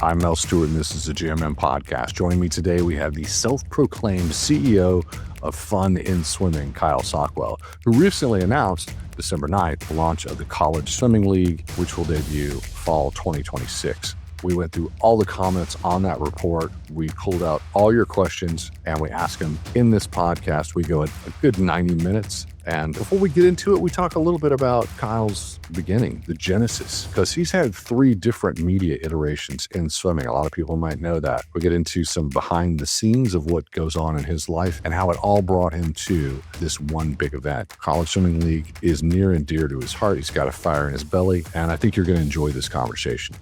I'm Mel Stewart, and this is the GMM Podcast. Joining me today, we have the self-proclaimed CEO of Fun in Swimming, Kyle Sockwell, who recently announced December 9th the launch of the College Swimming League, which will debut fall 2026. We went through all the comments on that report. We pulled out all your questions, and we asked them in this podcast. We go a good 90 minutes. And before we get into it, we talk a little bit about Kyle's beginning, the genesis, because he's had 3 different media iterations in swimming. A lot of people might know that. We get into some behind the scenes of what goes on in his life and how it all brought him to this one big event. College Swimming League is near and dear to his heart. He's got a fire in his belly, and I think you're going to enjoy this conversation.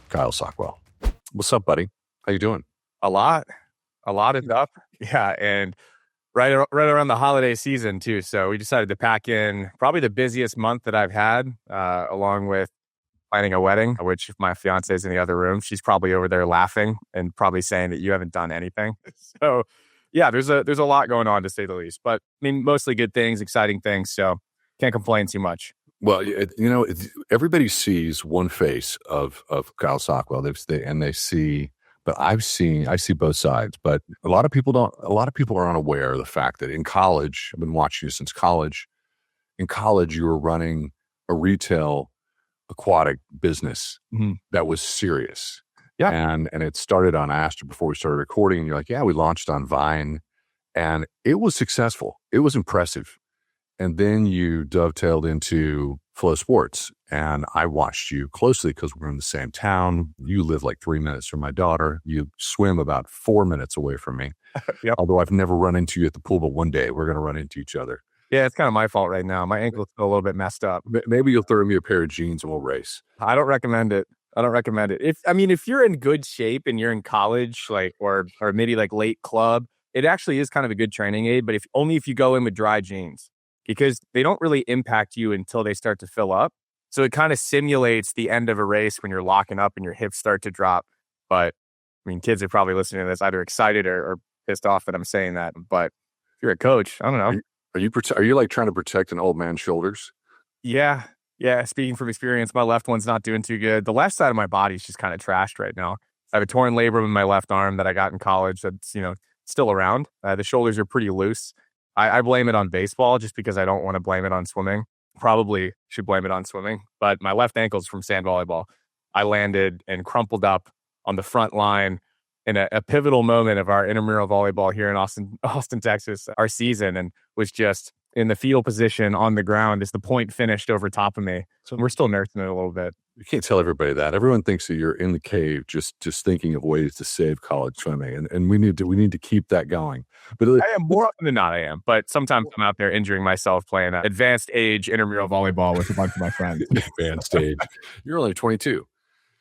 Kyle Sockwell. What's up, buddy? How you doing? A lot is up. Yeah. And right around the holiday season too. So we decided to pack in probably the busiest month that I've had, along with planning a wedding, which if my fiance is in the other room, she's probably over there laughing and probably saying that you haven't done anything. So yeah, there's a lot going on, to say the least, but I mean, mostly good things, exciting things. So can't complain too much. Well, everybody sees one face of Kyle Sockwell, they see, but I see both sides. But a lot of people are unaware of the fact that in college, I've been watching you since college. In college, you were running a retail aquatic business that was serious. Yeah, and it started on. I asked you before we started recording, and you're like, "Yeah, we launched on Vine, and it was successful. It was impressive." And then you dovetailed into Flow Sports. And I watched you closely because we're in the same town. You live like 3 minutes from my daughter. You swim about 4 minutes away from me. Yep. Although I've never run into you at the pool, but one day we're going to run into each other. Yeah, it's kind of my fault right now. My ankle's still a little bit messed up. Maybe you'll throw me a pair of jeans and we'll race. I don't recommend it. If you're in good shape and you're in college, like, or maybe like late club, it actually is kind of a good training aid, but if you go in with dry jeans, because they don't really impact you until they start to fill up. So it kind of simulates the end of a race when you're locking up and your hips start to drop. But I mean, kids are probably listening to this either excited or pissed off that I'm saying that. But if you're a coach, I don't know. Are you like trying to protect an old man's shoulders? Yeah. Speaking from experience, my left one's not doing too good. The left side of my body is just kind of trashed right now. I have a torn labrum in my left arm that I got in college that's, still around. The shoulders are pretty loose. I blame it on baseball just because I don't want to blame it on swimming. Probably should blame it on swimming, but my left ankle's from sand volleyball. I landed and crumpled up on the front line in a pivotal moment of our intramural volleyball here in Austin, Texas, our season, and was just in the fetal position on the ground as the point finished over top of me. So we're still nursing it a little bit. You can't tell everybody that. Everyone thinks that you're in the cave just thinking of ways to save college swimming, and we need to keep that going. But I am more often than not. I am, but sometimes I'm out there injuring myself playing advanced age intramural volleyball with a bunch of my friends. Advanced age. You're only 22.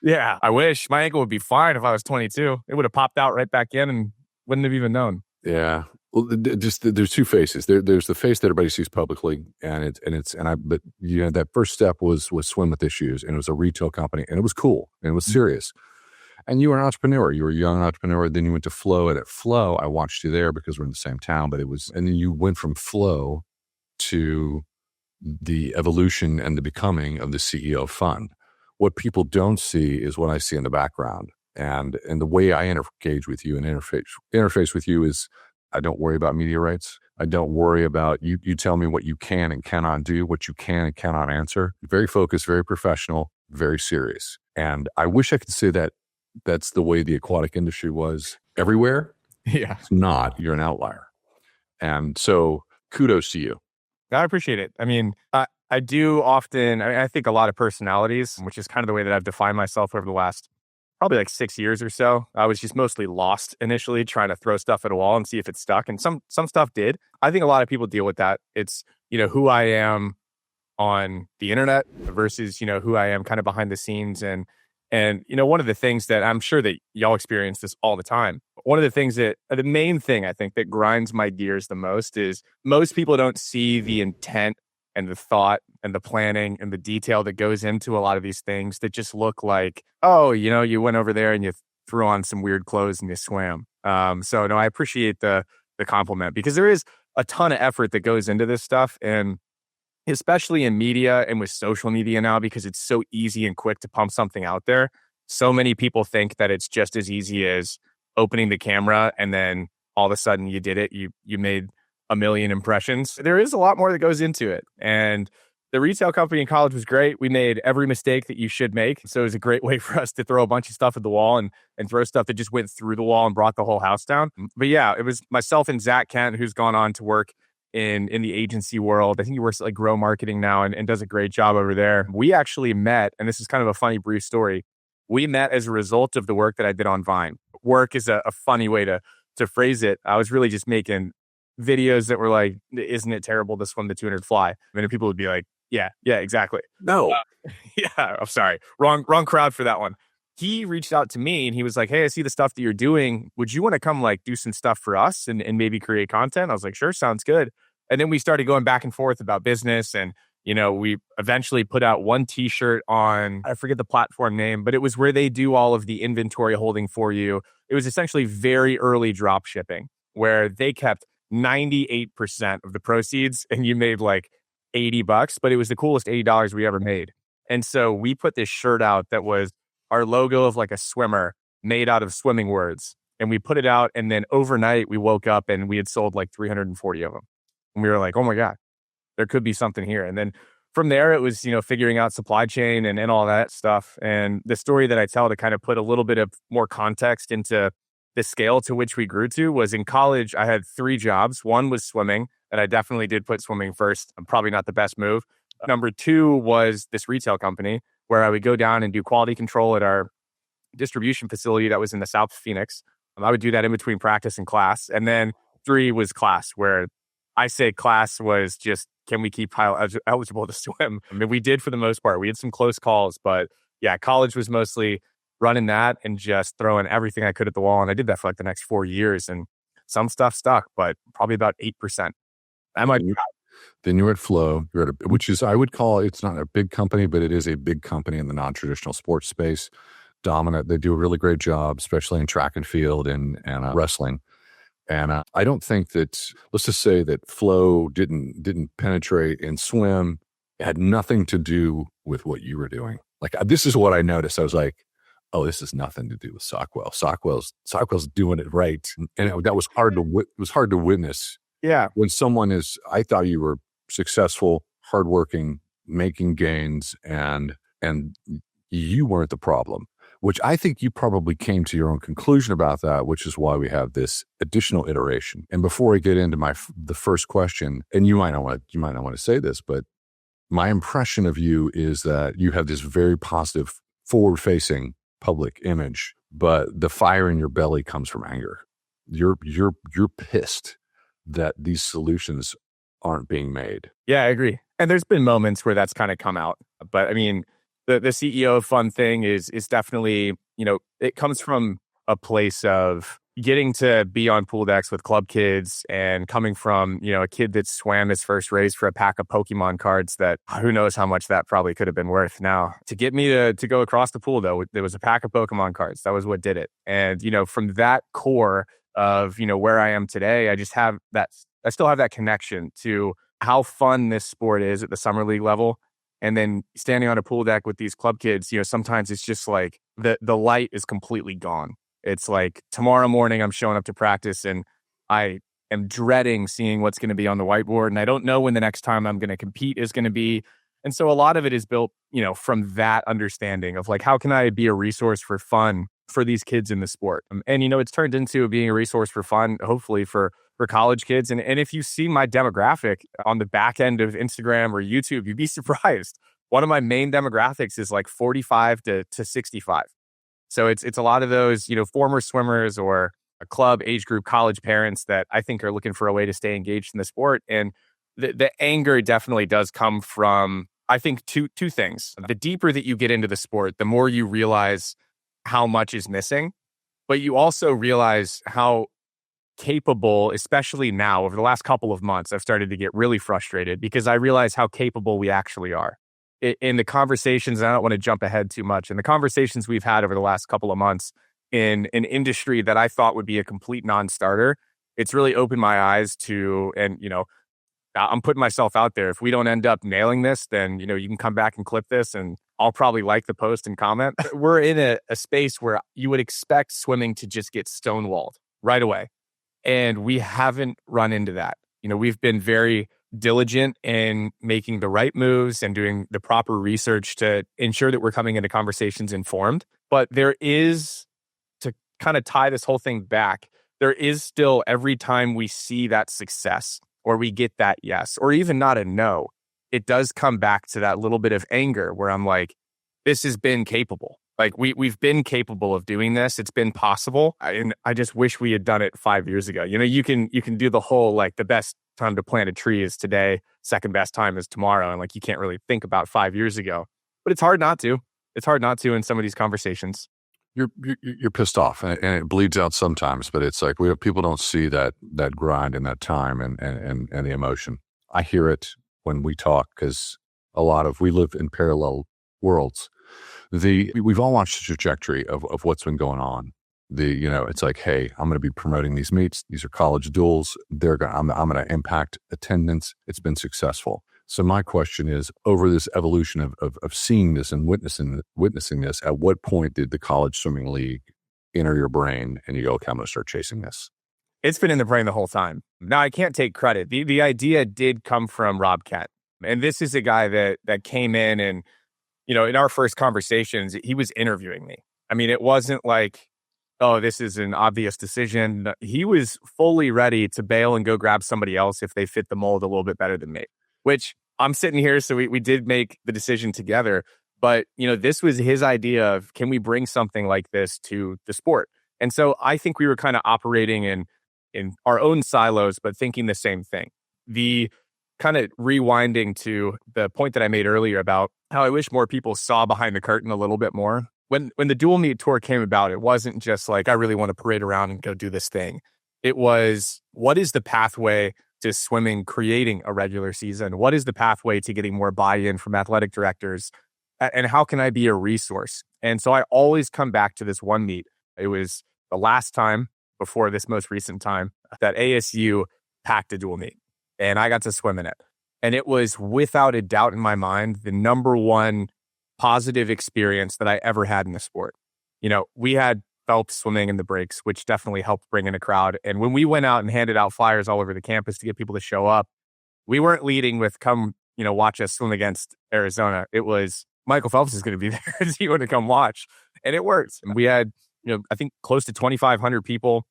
Yeah, I wish my ankle would be fine if I was 22. It would have popped out right back in and wouldn't have even known. Yeah. Well, there's 2 faces. There's the face that everybody sees publicly, but that first step was swim with issues, and it was a retail company, and it was cool and it was serious. And you were an entrepreneur. You were a young entrepreneur. Then you went to Flow, and at Flow, I watched you there because we're in the same town. And then you went from Flow to the evolution and the becoming of the CEO of Fun. What people don't see is what I see in the background, and the way I engage with you and interface with you is. I don't worry about media rights. I don't worry about you tell me what you can and cannot do, what you can and cannot answer. Very focused, very professional, very serious. And I wish I could say that that's the way the aquatic industry was everywhere. Yeah. It's not. You're an outlier. And so kudos to you. I appreciate it. I mean, I do often, I think a lot of personalities, which is kind of the way that I've defined myself over the last probably like 6 years or so. I was just mostly lost initially, trying to throw stuff at a wall and see if it stuck. And some stuff did. I think a lot of people deal with that. It's, who I am on the internet versus, who I am kind of behind the scenes. And one of the things that I'm sure that y'all experience this all the time. One of the things the main thing I think that grinds my gears the most is most people don't see the intent and the thought and the planning and the detail that goes into a lot of these things that just look like, oh, you went over there and you threw on some weird clothes and you swam. So no, I appreciate the compliment because there is a ton of effort that goes into this stuff. And especially in media and with social media now, because it's so easy and quick to pump something out there. so many people think that it's just as easy as opening the camera and then all of a sudden you did it. You made a million impressions. There is a lot more that goes into it. And the retail company in college was great. We made every mistake that you should make. So it was a great way for us to throw a bunch of stuff at the wall and throw stuff that just went through the wall and brought the whole house down. But yeah, it was myself and Zach Kent, who's gone on to work in the agency world. I think he works at like Grow Marketing now and does a great job over there. We actually met, and this is kind of a funny, brief story. We met as a result of the work that I did on Vine. Work is a funny way to phrase it. I was really just making videos that were like, isn't it terrible to swim the 200 fly? And people would be like, yeah, exactly. No. Yeah, I'm sorry. Wrong crowd for that one. He reached out to me and he was like, hey, I see the stuff that you're doing. Would you want to come like do some stuff for us and maybe create content? I was like, sure, sounds good. And then we started going back and forth about business. And, we eventually put out one t-shirt on, I forget the platform name, but it was where they do all of the inventory holding for you. It was essentially very early drop shipping where they kept 98% of the proceeds and you made like $80, but it was the coolest $80 we ever made. And so we put this shirt out that was our logo of like a swimmer made out of swimming words. And we put it out. And then overnight we woke up and we had sold like 340 of them. And we were like, oh my God, there could be something here. And then from there, it was, figuring out supply chain and all that stuff. And the story that I tell to kind of put a little bit of more context into the scale to which we grew to was in college, I had 3 jobs. One was swimming, and I definitely did put swimming first. Probably not the best move. Number 2 was this retail company where I would go down and do quality control at our distribution facility that was in the South Phoenix. I would do that in between practice and class. And then 3 was class, where I say class was just, can we keep Kyle eligible to swim? I mean, we did for the most part. We had some close calls, but yeah, college was mostly running that and just throwing everything I could at the wall. And I did that for like the next 4 years and some stuff stuck, but probably about 8%. I might. Then you're at Flow, which is, I would call, it's not a big company, but it is a big company in the non-traditional sports space. Dominant. They do a really great job, especially in track and field and wrestling. And I don't think that, let's just say that Flow didn't penetrate in swim. It had nothing to do with what you were doing. Like, this is what I noticed. I was like, oh, this has nothing to do with Sockwell. Sockwell's doing it right. And that was hard to witness. Yeah. When someone is, I thought you were successful, hardworking, making gains, and you weren't the problem, which I think you probably came to your own conclusion about that, which is why we have this additional iteration. And before I get into the first question, and you might not want to say this, but my impression of you is that you have this very positive, forward-facing public image, but the fire in your belly comes from anger. You're pissed that these solutions aren't being made. Yeah, I agree. And there's been moments where that's kind of come out. But I mean, the CEO of Fun thing is definitely, it comes from a place of getting to be on pool decks with club kids and coming from, a kid that swam his first race for a pack of Pokemon cards that who knows how much that probably could have been worth now. To get me to go across the pool, though, there was a pack of Pokemon cards. That was what did it. And, from that core of, where I am today, I just have that, I still have that connection to how fun this sport is at the summer league level. And then standing on a pool deck with these club kids, sometimes it's just like the light is completely gone. It's like tomorrow morning I'm showing up to practice and I am dreading seeing what's going to be on the whiteboard. And I don't know when the next time I'm going to compete is going to be. And so a lot of it is built, from that understanding of like, how can I be a resource for fun for these kids in the sport? And, it's turned into being a resource for fun, hopefully for college kids. And if you see my demographic on the back end of Instagram or YouTube, you'd be surprised. One of my main demographics is like 45 to 65. So it's a lot of those, former swimmers or a club age group college parents that I think are looking for a way to stay engaged in the sport. And the anger definitely does come from, I think, two things. The deeper that you get into the sport, the more you realize how much is missing, but you also realize how capable, especially now over the last couple of months, I've started to get really frustrated because I realize how capable we actually are. In the conversations, and I don't want to jump ahead too much, in the conversations we've had over the last couple of months in an industry that I thought would be a complete non-starter, it's really opened my eyes to, and, I'm putting myself out there. If we don't end up nailing this, then, you can come back and clip this and I'll probably like the post and comment. We're in a space where you would expect swimming to just get stonewalled right away. And we haven't run into that. We've been very diligent in making the right moves and doing the proper research to ensure that we're coming into conversations informed. But there is, to kind of tie this whole thing back, there is still, every time we see that success or we get that yes, or even not a no, it does come back to that little bit of anger where I'm like, this has been capable. Like we've been capable of doing this. It's been possible. And I just wish we had done it 5 years ago. You can do the whole, like, the best time to plant a tree is today. Second best time is tomorrow. And like, you can't really think about 5 years ago, but it's hard not to. It's hard not to in some of these conversations. You're pissed off, and it bleeds out sometimes. But it's like people don't see that grind and that time and the emotion. I hear it when we talk because we live in parallel worlds. We've all watched the trajectory of what's been going on. It's like, hey, I'm going to be promoting these meets. These are college duels. I'm going to impact attendance. It's been successful. So my question is, over this evolution of seeing this and witnessing this, at what point did the college swimming league enter your brain and you go, okay, I'm going to start chasing this? It's been in the brain the whole time. Now, I can't take credit. The idea did come from Rob Kent. And this is a guy that came in and, in our first conversations, he was interviewing me. I mean, it wasn't like, oh, this is an obvious decision. He was fully ready to bail and go grab somebody else if they fit the mold a little bit better than me, which I'm sitting here. So we did make the decision together. But, this was his idea of, can we bring something like this to the sport? And so I think we were kind of operating in our own silos, but thinking the same thing. The kind of rewinding to the point that I made earlier about how I wish more people saw behind the curtain a little bit more. When the dual meet tour came about, it wasn't just like, I really want to parade around and go do this thing. It was, what is the pathway to swimming creating a regular season? What is the pathway to getting more buy-in from athletic directors? And how can I be a resource? And so I always come back to this one meet. It was the last time before this most recent time that ASU packed a dual meet, and I got to swim in it. And it was, without a doubt in my mind, the number one positive experience that I ever had in the sport. We had Phelps swimming in the breaks, which definitely helped bring in a crowd. And when we went out and handed out flyers all over the campus to get people to show up, we weren't leading with, come, watch us swim against Arizona. It was, Michael Phelps is going to be there. Do you want to come watch? And it worked. And we had, I think close to 2,500 people.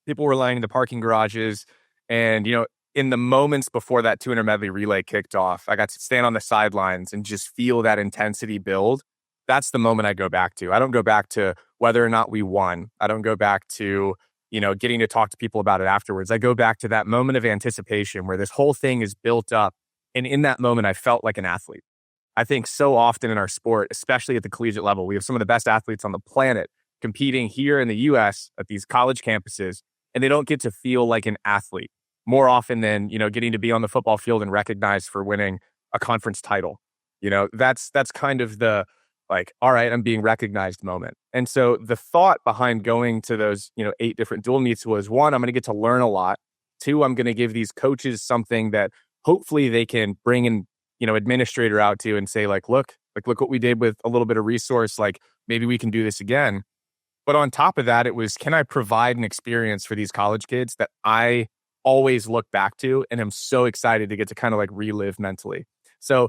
People were lining the parking garages. And, in the moments before that 200 medley relay kicked off, I got to stand on the sidelines and just feel that intensity build. That's the moment I go back to. I don't go back to whether or not we won. I don't go back to, getting to talk to people about it afterwards. I go back to that moment of anticipation where this whole thing is built up. And in that moment, I felt like an athlete. I think so often in our sport, especially at the collegiate level, we have some of the best athletes on the planet competing here in the US at these college campuses, and they don't get to feel like an athlete more often than, getting to be on the football field and recognized for winning a conference title. That's kind of the, like, all right, I'm being recognized moment. And so the thought behind going to those, 8 different dual meets was, 1, I'm going to get to learn a lot. 2, I'm going to give these coaches something that hopefully they can bring an, administrator out to and say, look what we did with a little bit of resource. Like, maybe we can do this again. But on top of that, it was, can I provide an experience for these college kids that I always look back to and I'm so excited to get to kind of like relive mentally. So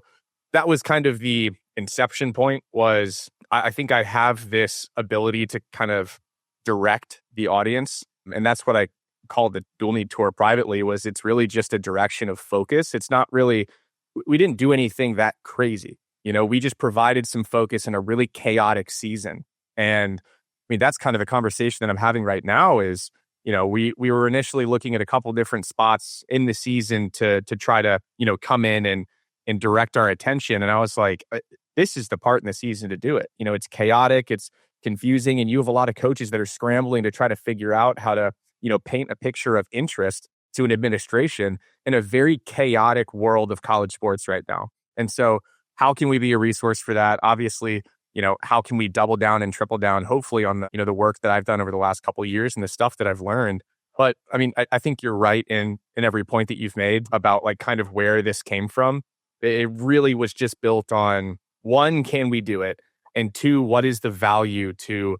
that was kind of the inception point. Was I think I have this ability to kind of direct the audience. And that's what I called the dual meet tour privately. Was it's really just a direction of focus. It's not really, we didn't do anything that crazy. We just provided some focus in a really chaotic season. And I mean, that's kind of the conversation that I'm having right now is, we were initially looking at a couple different spots in the season to try to, come in and direct our attention. And I was like, this is the part in the season to do it. It's chaotic, it's confusing, and you have a lot of coaches that are scrambling to try to figure out how to, paint a picture of interest to an administration in a very chaotic world of college sports right now. And so how can we be a resource for that? Obviously, how can we double down and triple down, hopefully, on the, the work that I've done over the last couple of years and the stuff that I've learned. But I mean, I think you're right in every point that you've made about like kind of where this came from. It really was just built on one, can we do it? And two, what is the value to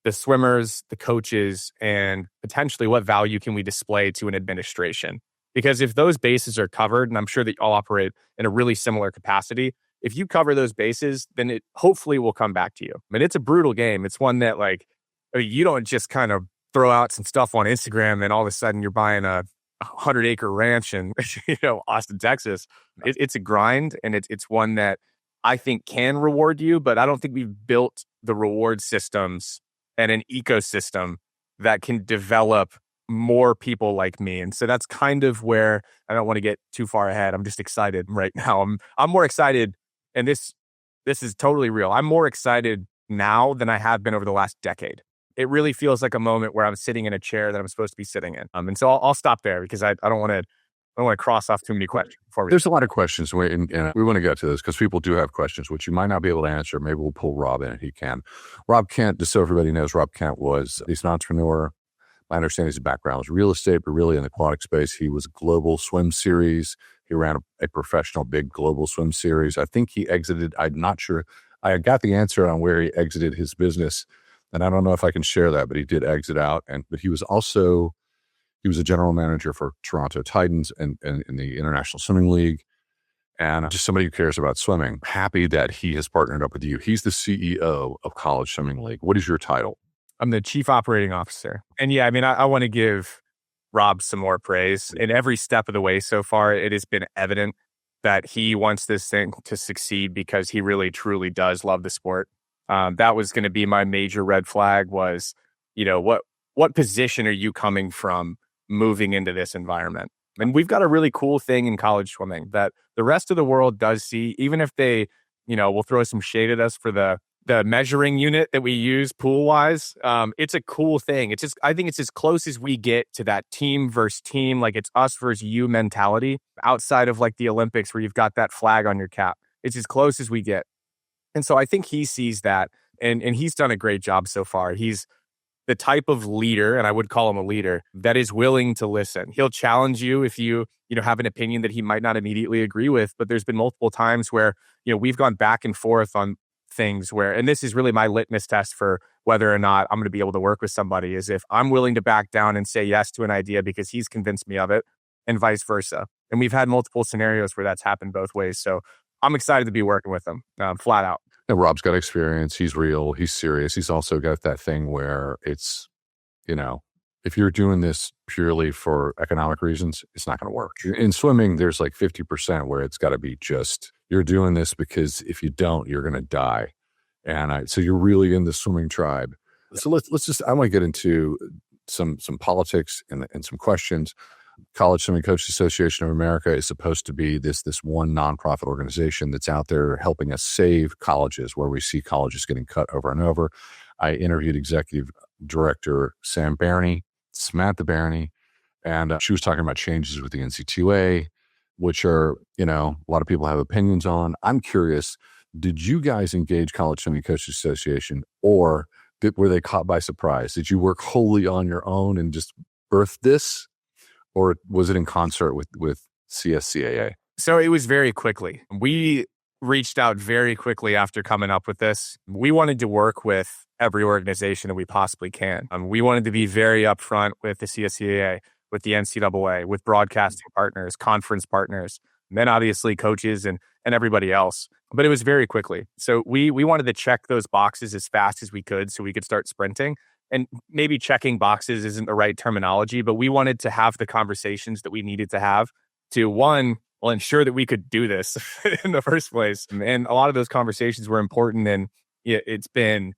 the swimmers, the coaches, and potentially what value can we display to an administration? Because if those bases are covered, and I'm sure that you all operate in a really similar capacity, if you cover those bases, then it hopefully will come back to you. I mean, it's a brutal game. It's one that you don't just kind of throw out some stuff on Instagram and all of a sudden you're buying a 100-acre ranch in Austin, Texas. It's a grind, and it's one that I think can reward you, but I don't think we've built the reward systems and an ecosystem that can develop more people like me. And so that's kind of where I don't want to get too far ahead. I'm just excited right now. I'm more excited, and this is totally real. I'm more excited now than I have been over the last decade. It really feels like a moment where I'm sitting in a chair that I'm supposed to be sitting in. And so I'll stop there because I don't want to cross off too many questions before we. There's a lot of questions, and we want to get to this because people do have questions, which you might not be able to answer. Maybe we'll pull Rob in if he can. Rob Kent, just so everybody knows, Rob Kent he's an entrepreneur. My understanding his background was real estate, but really in the aquatic space. He was a global swim series. He ran a professional big global swim series. I think he exited. I'm not sure. I got the answer on where he exited his business, and I don't know if I can share that, but he did exit out. But he was a general manager for Toronto Titans and in the International Swimming League. And just somebody who cares about swimming. Happy that he has partnered up with you. He's the CEO of College Swimming League. What is your title? I'm the chief operating officer. And yeah, I mean, I want to give Rob some more praise. In every step of the way so far, it has been evident that he wants this thing to succeed because he really, truly does love the sport. That was going to be my major red flag was, what position are you coming from moving into this environment? And we've got a really cool thing in college swimming that the rest of the world does see, even if they, will throw some shade at us for the measuring unit that we use pool wise. It's a cool thing. I think it's as close as we get to that team versus team. Like it's us versus you mentality outside of like the Olympics where you've got that flag on your cap. It's as close as we get. And so I think he sees that and he's done a great job so far. He's the type of leader, and I would call him a leader, that is willing to listen. He'll challenge you if you have an opinion that he might not immediately agree with, but there's been multiple times where, we've gone back and forth on things where, and this is really my litmus test for whether or not I'm going to be able to work with somebody, is if I'm willing to back down and say yes to an idea because he's convinced me of it and vice versa. And we've had multiple scenarios where that's happened both ways. So I'm excited to be working with him, flat out. And Rob's got experience. He's real. He's serious. He's also got that thing where it's, if you're doing this purely for economic reasons, it's not going to work. In swimming, there's like 50% where it's got to be just, you're doing this because if you don't, you're going to die. And so you're really in the swimming tribe. So let's just, I want to get into some politics and some questions. College Swimming Coaches Association of America is supposed to be this one nonprofit organization that's out there helping us save colleges where we see colleges getting cut over and over. I interviewed Executive Director Samantha Barney, and she was talking about changes with the NC2A, which are, a lot of people have opinions on. I'm curious, did you guys engage College Swimming Coaches Association, or were they caught by surprise? Did you work wholly on your own and just birth this? Or was it in concert with CSCAA? So it was very quickly. We reached out very quickly after coming up with this. We wanted to work with every organization that we possibly can. We wanted to be very upfront with the CSCAA, with the NCAA, with broadcasting partners, conference partners, and then obviously coaches and everybody else. But it was very quickly. So we wanted to check those boxes as fast as we could so we could start sprinting. And maybe checking boxes isn't the right terminology, but we wanted to have the conversations that we needed to have to, one, ensure that we could do this in the first place. And a lot of those conversations were important. And it's been,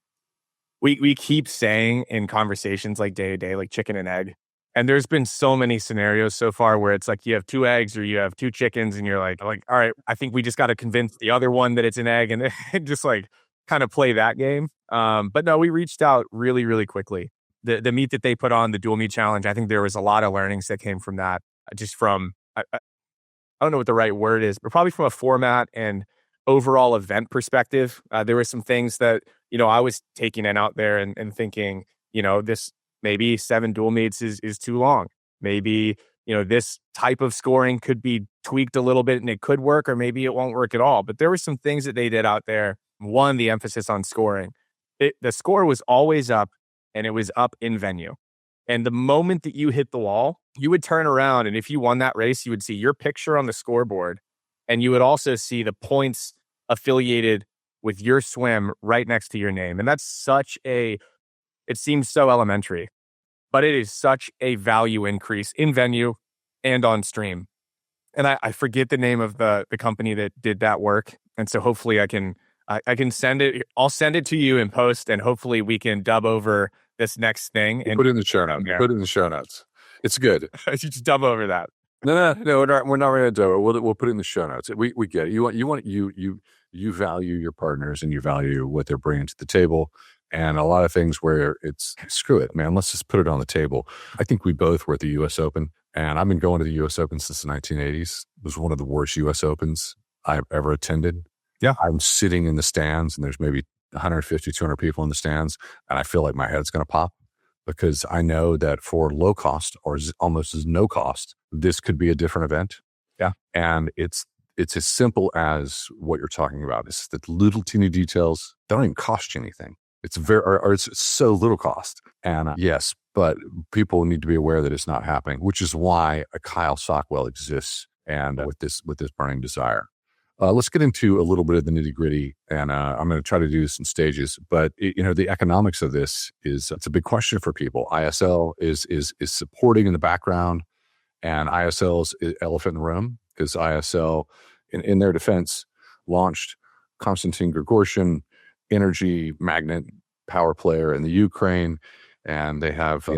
we keep saying in conversations like day to day, like chicken and egg. And there's been so many scenarios so far where it's like you have 2 eggs or you have 2 chickens and you're like, all right, I think we just got to convince the other one that it's an egg and just like kind of play that game. But no, we reached out really, really quickly. The meet that they put on, the dual meet challenge, I think there was a lot of learnings that came from that, just from, I don't know what the right word is, but probably from a format and overall event perspective. There were some things that, I was taking in out there and thinking, this maybe 7 dual meets is too long. Maybe, this type of scoring could be tweaked a little bit and it could work, or maybe it won't work at all. But there were some things that they did out there. One, the emphasis on scoring. The score was always up, and it was up in venue. And the moment that you hit the wall, you would turn around, and if you won that race, you would see your picture on the scoreboard, and you would also see the points affiliated with your swim right next to your name. And that's it seems so elementary, but it is such a value increase in venue and on stream. And I forget the name of the company that did that work. And so hopefully I can send it. I'll send it to you in post, and hopefully we can dub over this next thing and put it in the show notes. Put it in the show notes. It's good. You just dub over that. No, we're not going to do it. We'll put it in the show notes. We get it. You value your partners, and you value what they're bringing to the table. And a lot of things where it's, screw it, man, let's just put it on the table. I think we both were at the U.S. Open, and I've been going to the U.S. Open since the 1980s. It was one of the worst U.S. Opens I've ever attended. Yeah. I'm sitting in the stands, and there's maybe 150, 200 people in the stands, and I feel like my head's going to pop, because I know that for low cost, or almost as no cost, this could be a different event. Yeah. And it's as simple as what you're talking about. It's the little teeny details. They don't even cost you anything. It's it's so little cost. And yes, but people need to be aware that it's not happening, which is why a Kyle Sockwell exists, and with this burning desire. Let's get into a little bit of the nitty gritty, and I'm going to try to do this in stages. But the economics of this it's a big question for people. ISL is supporting in the background, and ISL's elephant in the room, because ISL, in their defense, launched Konstantin Grigorshin, energy magnet power player in the Ukraine, and they have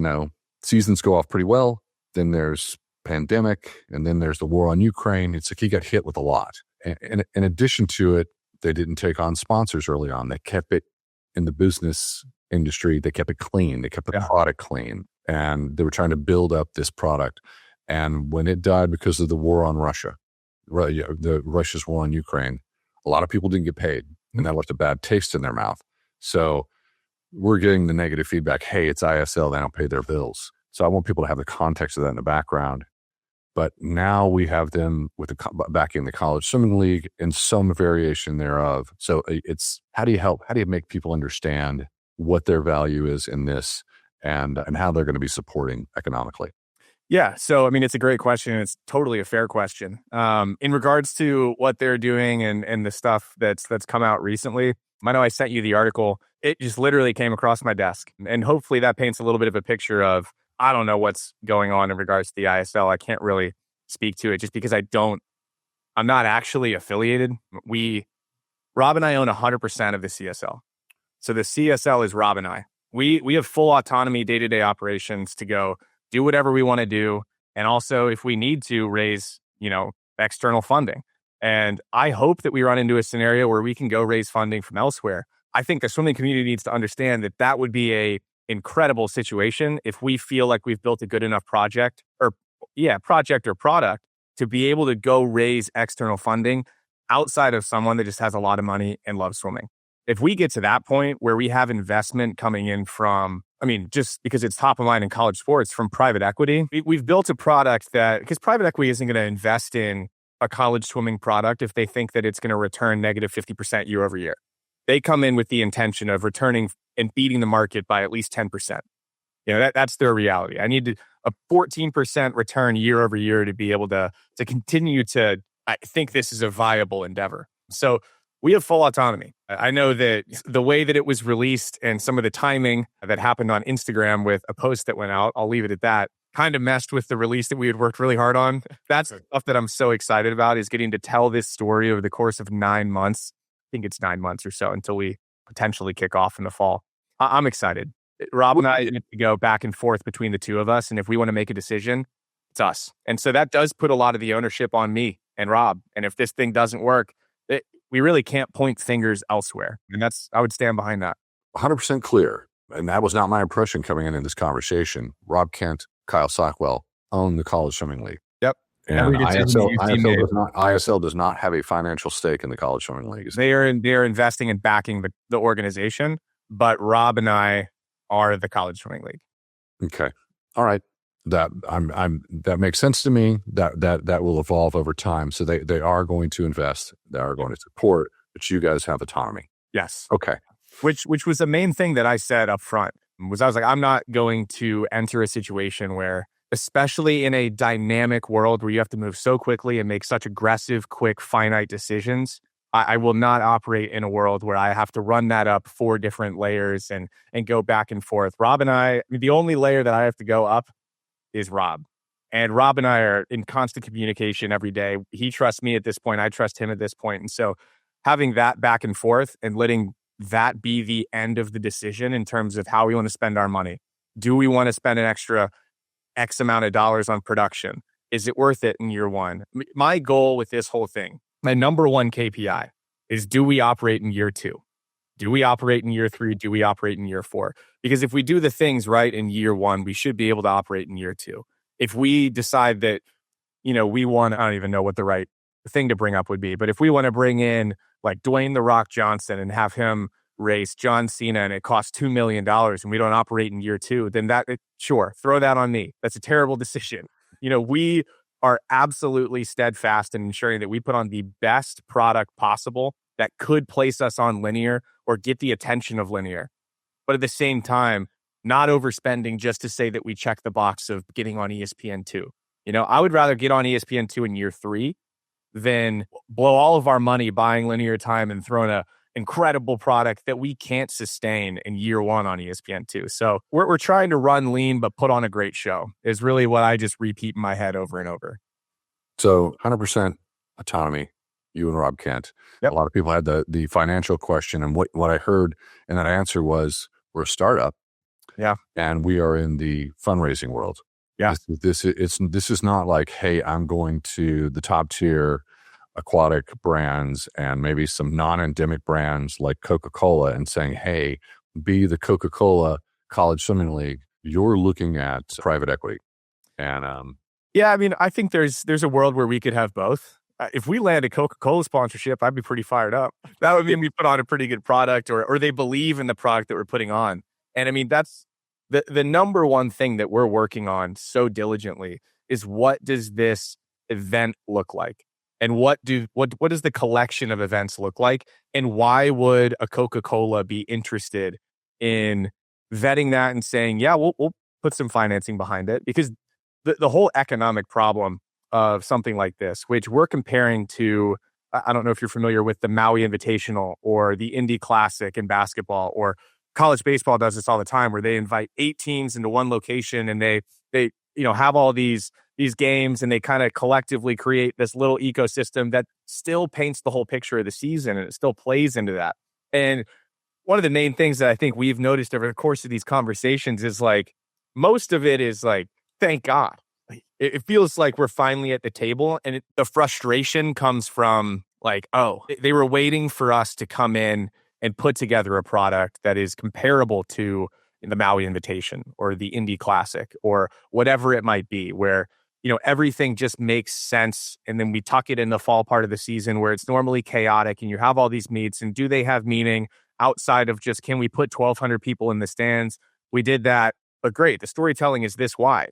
seasons go off pretty well. Then there's pandemic, and then there's the war on Ukraine. It's like he got hit with a lot. And in addition to it, they didn't take on sponsors early on. They kept it in the business industry. They kept it clean. They kept the product clean, and they were trying to build up this product. And when it died because of the war on Russia's war on Ukraine, a lot of people didn't get paid, and that left a bad taste in their mouth. So we're getting the negative feedback. Hey, it's ISL. They don't pay their bills. So I want people to have the context of that in the background. But now we have them backing the College Swimming League in some variation thereof. So it's, how do you help? How do you make people understand what their value is in this, and how they're going to be supporting economically? Yeah. So, I mean, it's a great question. It's totally a fair question. In regards to what they're doing and the stuff that's come out recently, I know I sent you the article. It just literally came across my desk, and hopefully that paints a little bit of a picture of, I don't know what's going on in regards to the ISL. I can't really speak to it just because I'm not actually affiliated. Rob and I own 100% of the CSL. So the CSL is Rob and I. We have full autonomy, day-to-day operations to go do whatever we want to do. And also, if we need to, raise, external funding. And I hope that we run into a scenario where we can go raise funding from elsewhere. I think the swimming community needs to understand that would be a incredible situation if we feel like we've built a good enough project or product to be able to go raise external funding outside of someone that just has a lot of money and loves swimming. If we get to that point where we have investment coming in from, just because it's top of mind in college sports, from private equity, we've built a product because private equity isn't going to invest in a college swimming product if they think that it's going to return negative 50% year over year. They come in with the intention of returning and beating the market by at least 10%. That's their reality. I need a 14% return year over year to be able to continue to, I think this is a viable endeavor. So we have full autonomy. I know that the way that it was released and some of the timing that happened on Instagram with a post that went out, I'll leave it at that, kind of messed with the release that we had worked really hard on. That's stuff that I'm so excited about, is getting to tell this story over the course of 9 months. I think it's 9 months or so until we potentially kick off in the fall. I'm excited. Rob and I need to go back and forth between the two of us. And if we want to make a decision, it's us. And so that does put a lot of the ownership on me and Rob. And if this thing doesn't work, we really can't point fingers elsewhere. And I would stand behind that. 100% clear. And that was not my impression coming in this conversation. Rob Kent, Kyle Sockwell own the College Swimming League. Yep. And ISL does not have a financial stake in the College Swimming League. They're investing and backing the organization, but Rob and I are the College Swimming League. Okay. All right. That makes sense to me. That will evolve over time. So they are going to invest, they are going to support, but you guys have autonomy. Yes. Okay. Which was the main thing that I said up front was I was like, I'm not going to enter a situation where, especially in a dynamic world where you have to move so quickly and make such aggressive, quick, finite decisions. I will not operate in a world where I have to run that up 4 different layers and go back and forth. Rob and I mean, the only layer that I have to go up is Rob. And Rob and I are in constant communication every day. He trusts me at this point. I trust him at this point. And so having that back and forth and letting that be the end of the decision in terms of how we want to spend our money. Do we want to spend an extra X amount of dollars on production? Is it worth it in year one? My goal with this whole thing, my number one KPI is, do we operate in year 2? Do we operate in year 3? Do we operate in year 4? Because if we do the things right in year 1, we should be able to operate in year 2. If we decide that, we want, I don't even know what the right thing to bring up would be, but if we want to bring in like Dwayne "The Rock" Johnson and have him race John Cena and it costs $2 million and we don't operate in year 2, then sure, throw that on me. That's a terrible decision. We are absolutely steadfast in ensuring that we put on the best product possible that could place us on linear or get the attention of linear. But at the same time, not overspending just to say that we check the box of getting on ESPN2. I would rather get on ESPN2 in year 3 than blow all of our money buying linear time and throwing a incredible product that we can't sustain in year 1 on ESPN2. So we're trying to run lean, but put on a great show is really what I just repeat in my head over and over. So 100% autonomy, you and Rob Kent. Yep. A lot of people had the financial question, and what I heard in that answer was, we're a startup. Yeah. And we are in the fundraising world. Yeah. This is not like, hey, I'm going to the top tier aquatic brands and maybe some non-endemic brands like Coca-Cola and saying, hey, be the Coca-Cola College Swimming League. You're looking at private equity. And yeah, I mean, I think there's a world where we could have both. If we land a Coca-Cola sponsorship, I'd be pretty fired up. That would mean we put on a pretty good product, or they believe in the product that we're putting on. And I mean, that's the number one thing that we're working on so diligently is, what does this event look like? And what does the collection of events look like? And why would a Coca-Cola be interested in vetting that and saying, yeah, we'll put some financing behind it? Because the whole economic problem of something like this, which we're comparing to, I don't know if you're familiar with the Maui Invitational or the Indy Classic in basketball, or college baseball does this all the time, where they invite 8 teams into one location and they have all these games, and they kind of collectively create this little ecosystem that still paints the whole picture of the season, and it still plays into that. And one of the main things that I think we've noticed over the course of these conversations is, like, most of it is like, thank God. It feels like we're finally at the table, and the frustration comes from like, oh, they were waiting for us to come in and put together a product that is comparable to the Maui Invitation or the Indy Classic or whatever it might be, where, everything just makes sense. And then we tuck it in the fall part of the season where it's normally chaotic, and you have all these meets, and do they have meaning outside of just, can we put 1,200 people in the stands? We did that, but great. The storytelling is this wide.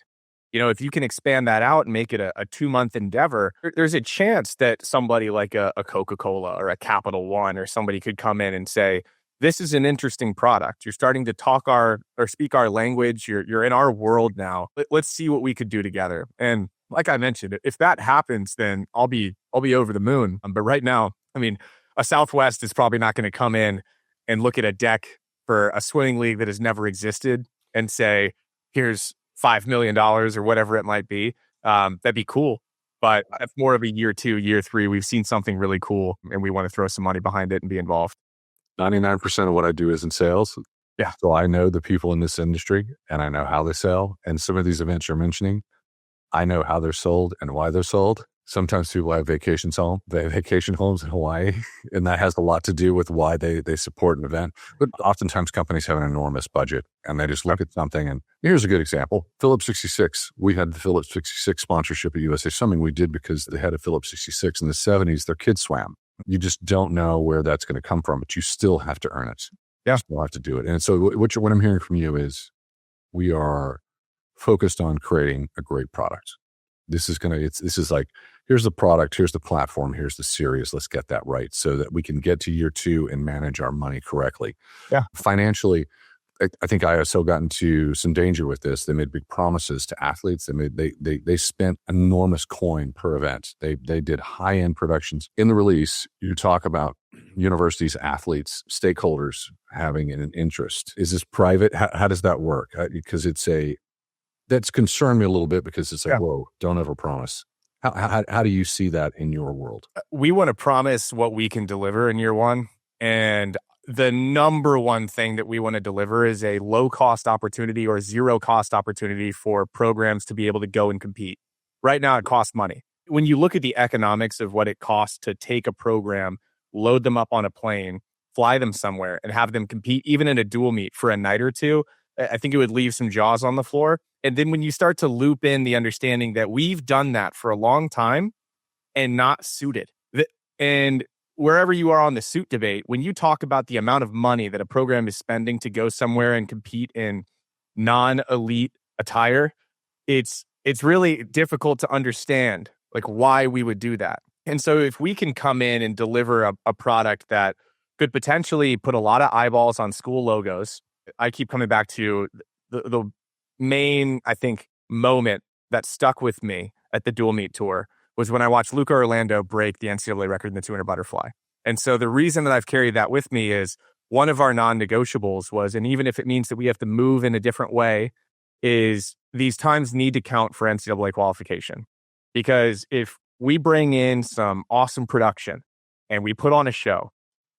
If you can expand that out and make it a 2-month endeavor, there's a chance that somebody like a Coca-Cola or a Capital One or somebody could come in and say, this is an interesting product. You're starting to talk or speak our language. You're in our world now. Let's see what we could do together. And like I mentioned, if that happens, then I'll be over the moon. But right now, I mean, a Southwest is probably not going to come in and look at a deck for a swimming league that has never existed and say, here's $5 million or whatever it might be. That'd be cool. But if more of a year 2, year 3, we've seen something really cool and we want to throw some money behind it and be involved. 99% of what I do is in sales. Yeah. So I know the people in this industry and I know how they sell. And some of these events you're mentioning, I know how they're sold and why they're sold. Sometimes people have vacation homes in Hawaii, and that has a lot to do with why they support an event. But oftentimes companies have an enormous budget and they just look at something. And here's a good example. Phillips 66. We had the Phillips 66 sponsorship at USA Swimming. We did because they had a Phillips 66 in the 70s. Their kids swam. You just don't know where that's going to come from, but you still have to earn it. Yeah. You still have to do it. And so what I'm hearing from you is, we are focused on creating a great product. This is like, here's the product, here's the platform, here's the series. Let's get that right so that we can get to year 2 and manage our money correctly. Yeah. Financially, I think ISO got into some danger with this. They made big promises to athletes. They spent enormous coin per event. They did high-end productions. In the release, you talk about universities, athletes, stakeholders having an interest. Is this private? How does that work? Because that's concerned me a little bit, because it's like, whoa, don't ever promise. How do you see that in your world? We want to promise what we can deliver in year 1. And the number one thing that we want to deliver is a low-cost opportunity or zero-cost opportunity for programs to be able to go and compete. Right now, it costs money. When you look at the economics of what it costs to take a program, load them up on a plane, fly them somewhere, and have them compete, even in a dual meet for a night or two, I think it would leave some jaws on the floor. And then when you start to loop in the understanding that we've done that for a long time and not suited, and wherever you are on the suit debate, when you talk about the amount of money that a program is spending to go somewhere and compete in non-elite attire, it's really difficult to understand like why we would do that. And so if we can come in and deliver a product that could potentially put a lot of eyeballs on school logos, I keep coming back to the main, I think, moment that stuck with me at the dual meet tour was when I watched Luca Orlando break the NCAA record in the 200 butterfly. And so the reason that I've carried that with me is one of our non-negotiables was, and even if it means that we have to move in a different way, is these times need to count for NCAA qualification. Because if we bring in some awesome production and we put on a show,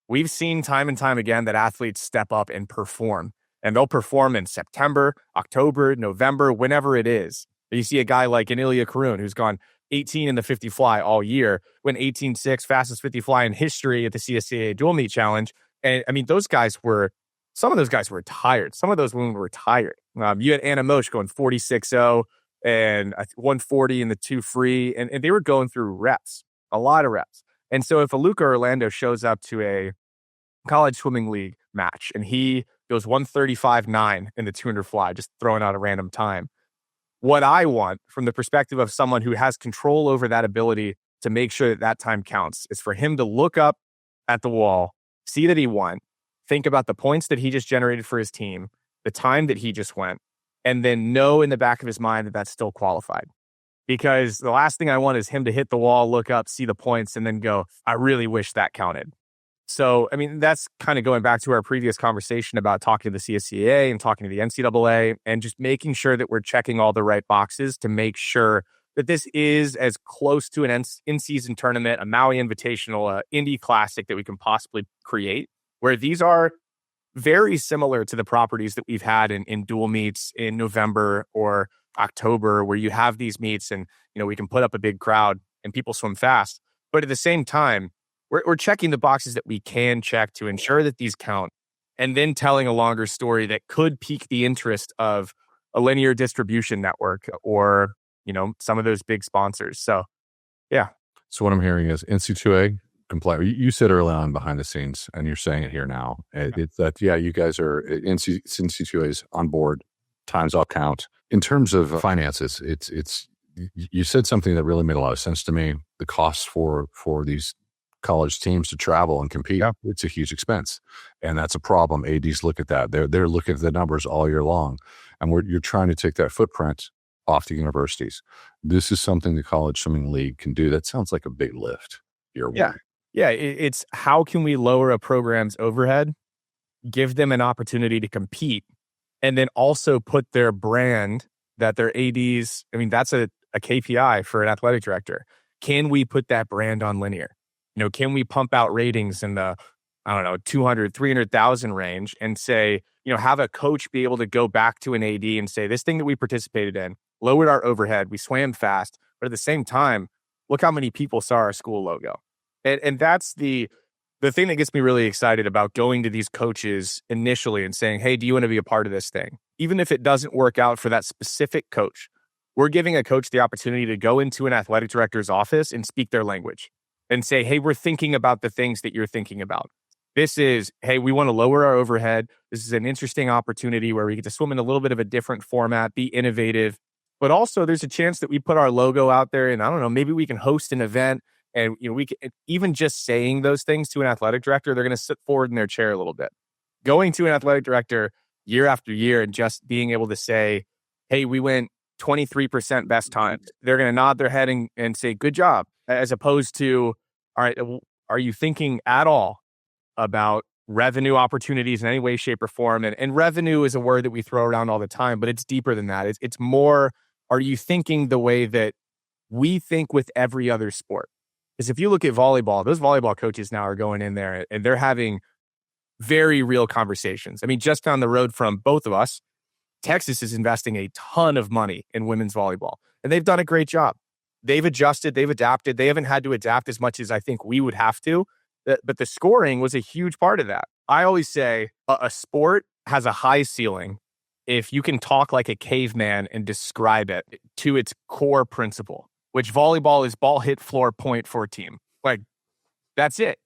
we've seen time and time again that athletes step up and perform. And they'll perform in September, October, November, whenever it is. You see a guy like an Ilya Karun who's gone 18 in the 50 fly all year, went 18.6, fastest 50 fly in history at the CSCA Dual Meet Challenge. And I mean, some of those guys were tired. Some of those women were tired. You had Anna Mosch going 46.0 and 140 in the 2 free, and they were going through reps, a lot of reps. And so if a Luca Orlando shows up to a college swimming league match and he goes 135.9 in the 200 fly, just throwing out a random time, what I want from the perspective of someone who has control over that ability to make sure that that time counts is for him to look up at the wall, see that he won, think about the points that he just generated for his team, the time that he just went, and then know in the back of his mind that that's still qualified. Because the last thing I want is him to hit the wall, look up, see the points, and then go, I really wish that counted. So, I mean, that's kind of going back to our previous conversation about talking to the CSCA and talking to the NCAA and just making sure that we're checking all the right boxes to make sure that this is as close to an in-season tournament, a Maui Invitational, a Indy Classic that we can possibly create, where these are very similar to the properties that we've had in dual meets in November or October, where you have these meets and, we can put up a big crowd and people swim fast. But at the same time, we're checking the boxes that we can check to ensure that these count, and then telling a longer story that could pique the interest of a linear distribution network or, some of those big sponsors. So, yeah. So what I'm hearing is NC2A compliant. You said early on behind the scenes, and you're saying it here now. It's that, you guys are NC2A is on board. Times all count. In terms of finances, you said something that really made a lot of sense to me. The costs for these college teams to travel and compete, it's a huge expense, and that's a problem. ADs look at that. They're looking at the numbers all year long, and you're trying to take that footprint off the universities. This is something the College Swimming League can do. That sounds like a big lift. It's how can we lower a program's overhead, give them an opportunity to compete, and then also put their brand that their ADs. I mean, that's a KPI for an athletic director. Can we put that brand on linear? Can we pump out ratings in the, 200, 300,000 range and say, have a coach be able to go back to an AD and say, this thing that we participated in lowered our overhead. We swam fast, but at the same time, look how many people saw our school logo. And that's the thing that gets me really excited about going to these coaches initially and saying, hey, do you want to be a part of this thing? Even if it doesn't work out for that specific coach, we're giving a coach the opportunity to go into an athletic director's office and speak their language and say, hey, we're thinking about the things that you're thinking about. This is, hey, we want to lower our overhead. This is an interesting opportunity where we get to swim in a little bit of a different format, be innovative, but also there's a chance that we put our logo out there and I don't know, maybe we can host an event and we can, even just saying those things to an athletic director, they're going to sit forward in their chair a little bit. Going to an athletic director year after year and just being able to say, hey, we went 23% best times. They're going to nod their head and say, good job, as opposed to, all right, are you thinking at all about revenue opportunities in any way, shape, or form? And revenue is a word that we throw around all the time, but it's deeper than that. It's more, are you thinking the way that we think with every other sport? Because if you look at volleyball, those volleyball coaches now are going in there and they're having very real conversations. I mean, just down the road from both of us, Texas is investing a ton of money in women's volleyball, and they've done a great job. They've adjusted, they've adapted. They haven't had to adapt as much as I think we would have to. But the scoring was a huge part of that. I always say a sport has a high ceiling if you can talk like a caveman and describe it to its core principle, which volleyball is ball hit floor point for team. Like, that's it.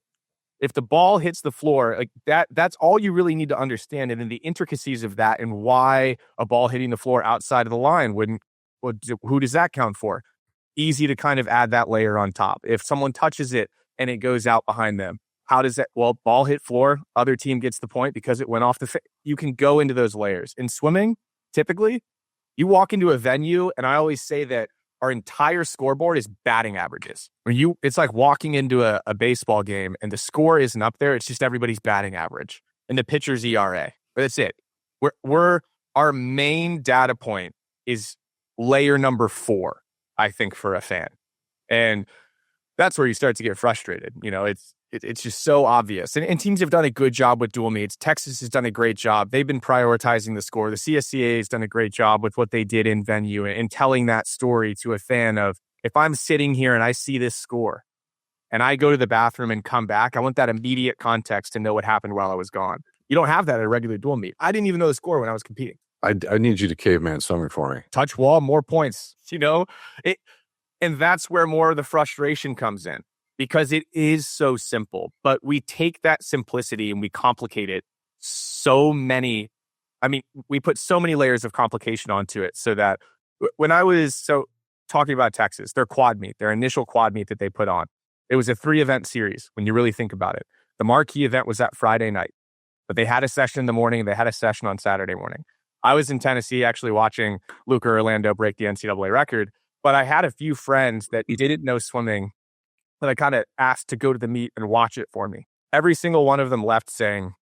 If the ball hits the floor, like that's all you really need to understand. And then the intricacies of that and why a ball hitting the floor outside of the line who does that count for? Easy to kind of add that layer on top. If someone touches it and it goes out behind them, how does that? Well, ball hit floor, other team gets the point because it went off you can go into those layers. In swimming, typically, you walk into a venue, and I always say that our entire scoreboard is batting averages. It's like walking into a baseball game and the score isn't up there. It's just everybody's batting average and the pitcher's ERA. But that's it. Our main data point is layer number 4, I think, for a fan. And that's where you start to get frustrated. It's just so obvious. And teams have done a good job with dual meets. Texas has done a great job. They've been prioritizing the score. The CSCA has done a great job with what they did in venue and telling that story to a fan of, if I'm sitting here and I see this score and I go to the bathroom and come back, I want that immediate context to know what happened while I was gone. You don't have that at a regular dual meet. I didn't even know the score when I was competing. I need you to caveman swimming for me. Touch wall, more points, and that's where more of the frustration comes in. Because it is so simple, but we take that simplicity and we complicate it we put so many layers of complication onto it so that when I was talking about Texas, their quad meet, their initial quad meet that they put on, it was a 3-event series when you really think about it. The marquee event was that Friday night, but they had a session in the morning. They had a session on Saturday morning. I was in Tennessee actually watching Luca Orlando break the NCAA record, but I had a few friends that didn't know swimming that I kind of asked to go to the meet and watch it for me. Every single one of them left saying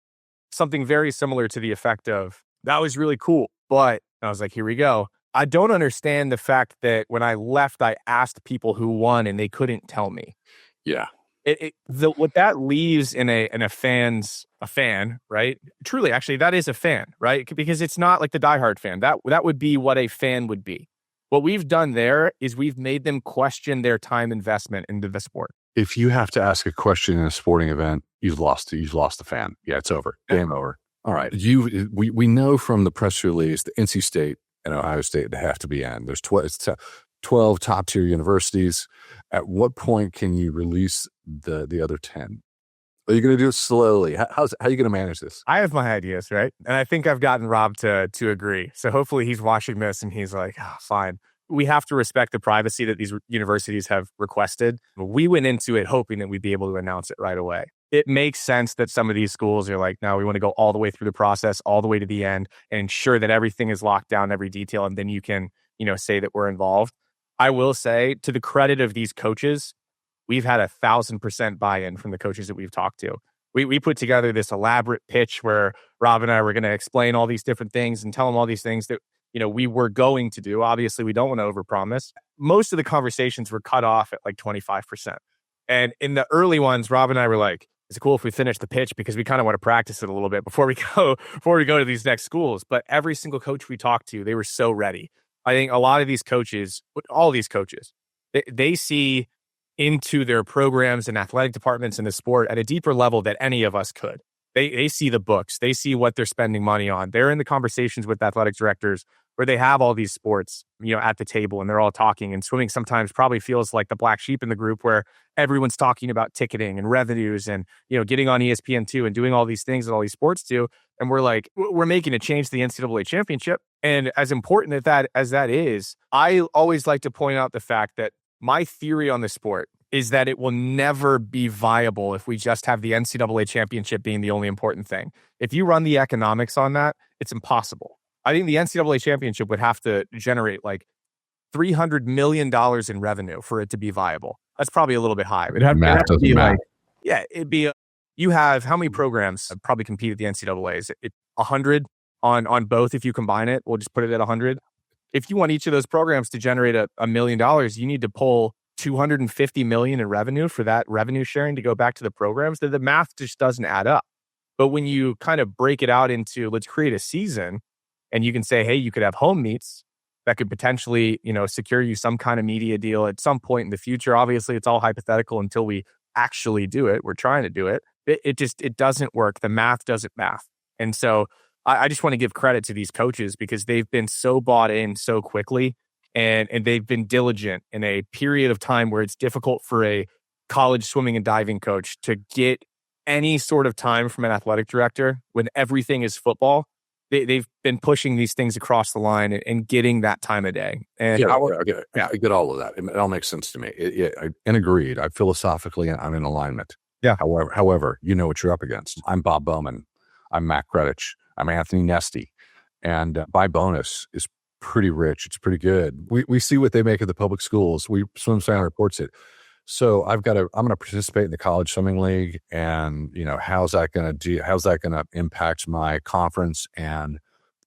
something very similar to the effect of, that was really cool. But I was like, here we go. I don't understand the fact that when I left, I asked people who won and they couldn't tell me. Yeah. What that leaves in a fan, right? Truly, actually, that is a fan, right? Because it's not like the diehard fan. That would be what a fan would be. What we've done there is we've made them question their time investment into the sport. If you have to ask a question in a sporting event, you've lost the fan. Yeah, it's over. Game over. All right. We know from the press release that NC State and Ohio State have to be in. There's 12 top tier universities. At what point can you release the other 10? Are you going to do it slowly? How are you going to manage this? I have my ideas, right? And I think I've gotten Rob to agree. So hopefully he's watching this and he's like, fine. We have to respect the privacy that these universities have requested. We went into it hoping that we'd be able to announce it right away. It makes sense that some of these schools are like, no, we want to go all the way through the process, all the way to the end, and ensure that everything is locked down, every detail, and then you can, say that we're involved. I will say, to the credit of these coaches, we've had 1,000% buy-in from the coaches that we've talked to. We put together this elaborate pitch where Rob and I were going to explain all these different things and tell them all these things that, we were going to do. Obviously, we don't want to overpromise. Most of the conversations were cut off at like 25%. And in the early ones, Rob and I were like, is it cool if we finish the pitch? Because we kind of want to practice it a little bit before we go to these next schools. But every single coach we talked to, they were so ready. I think a lot of these coaches, all these coaches, they see into their programs and athletic departments in the sport at a deeper level than any of us could. They see the books. They see what they're spending money on. They're in the conversations with athletic directors where they have all these sports, at the table and they're all talking. And swimming sometimes probably feels like the black sheep in the group where everyone's talking about ticketing and revenues and, getting on ESPN2 and doing all these things that all these sports do. And we're like, we're making a change to the NCAA championship. And as important as that is, I always like to point out the fact that my theory on the sport is that it will never be viable if we just have the NCAA championship being the only important thing. If you run the economics on that, it's impossible. I think the NCAA championship would have to generate like $300 million in revenue for it to be viable. That's probably a little bit high. It'd have to be like, it'd be, you have how many programs probably compete at the NCAA? Is it 100 on both if you combine it? We'll just put it at 100. If you want each of those programs to generate $1 million, you need to pull 250 million in revenue for that revenue sharing to go back to the programs. The math just doesn't add up. But when you kind of break it out into, let's create a season, and you can say, hey, you could have home meets that could potentially, secure you some kind of media deal at some point in the future. Obviously, it's all hypothetical until we actually do it. We're trying to do it. It doesn't work. The math doesn't math. And so I just want to give credit to these coaches because they've been so bought in so quickly, and they've been diligent in a period of time where it's difficult for a college swimming and diving coach to get any sort of time from an athletic director when everything is football. They've been pushing these things across the line and getting that time of day. And I get all of that. It all makes sense to me. And agreed. Philosophically, I'm in alignment. Yeah. However, you know what you're up against. I'm Bob Bowman. I'm Matt Kredich. I'm Anthony Nesty. And by bonus is pretty rich. It's pretty good. We see what they make of the public schools. Swim Center reports it. So I'm going to participate in the college swimming league, and how's that going to impact my conference and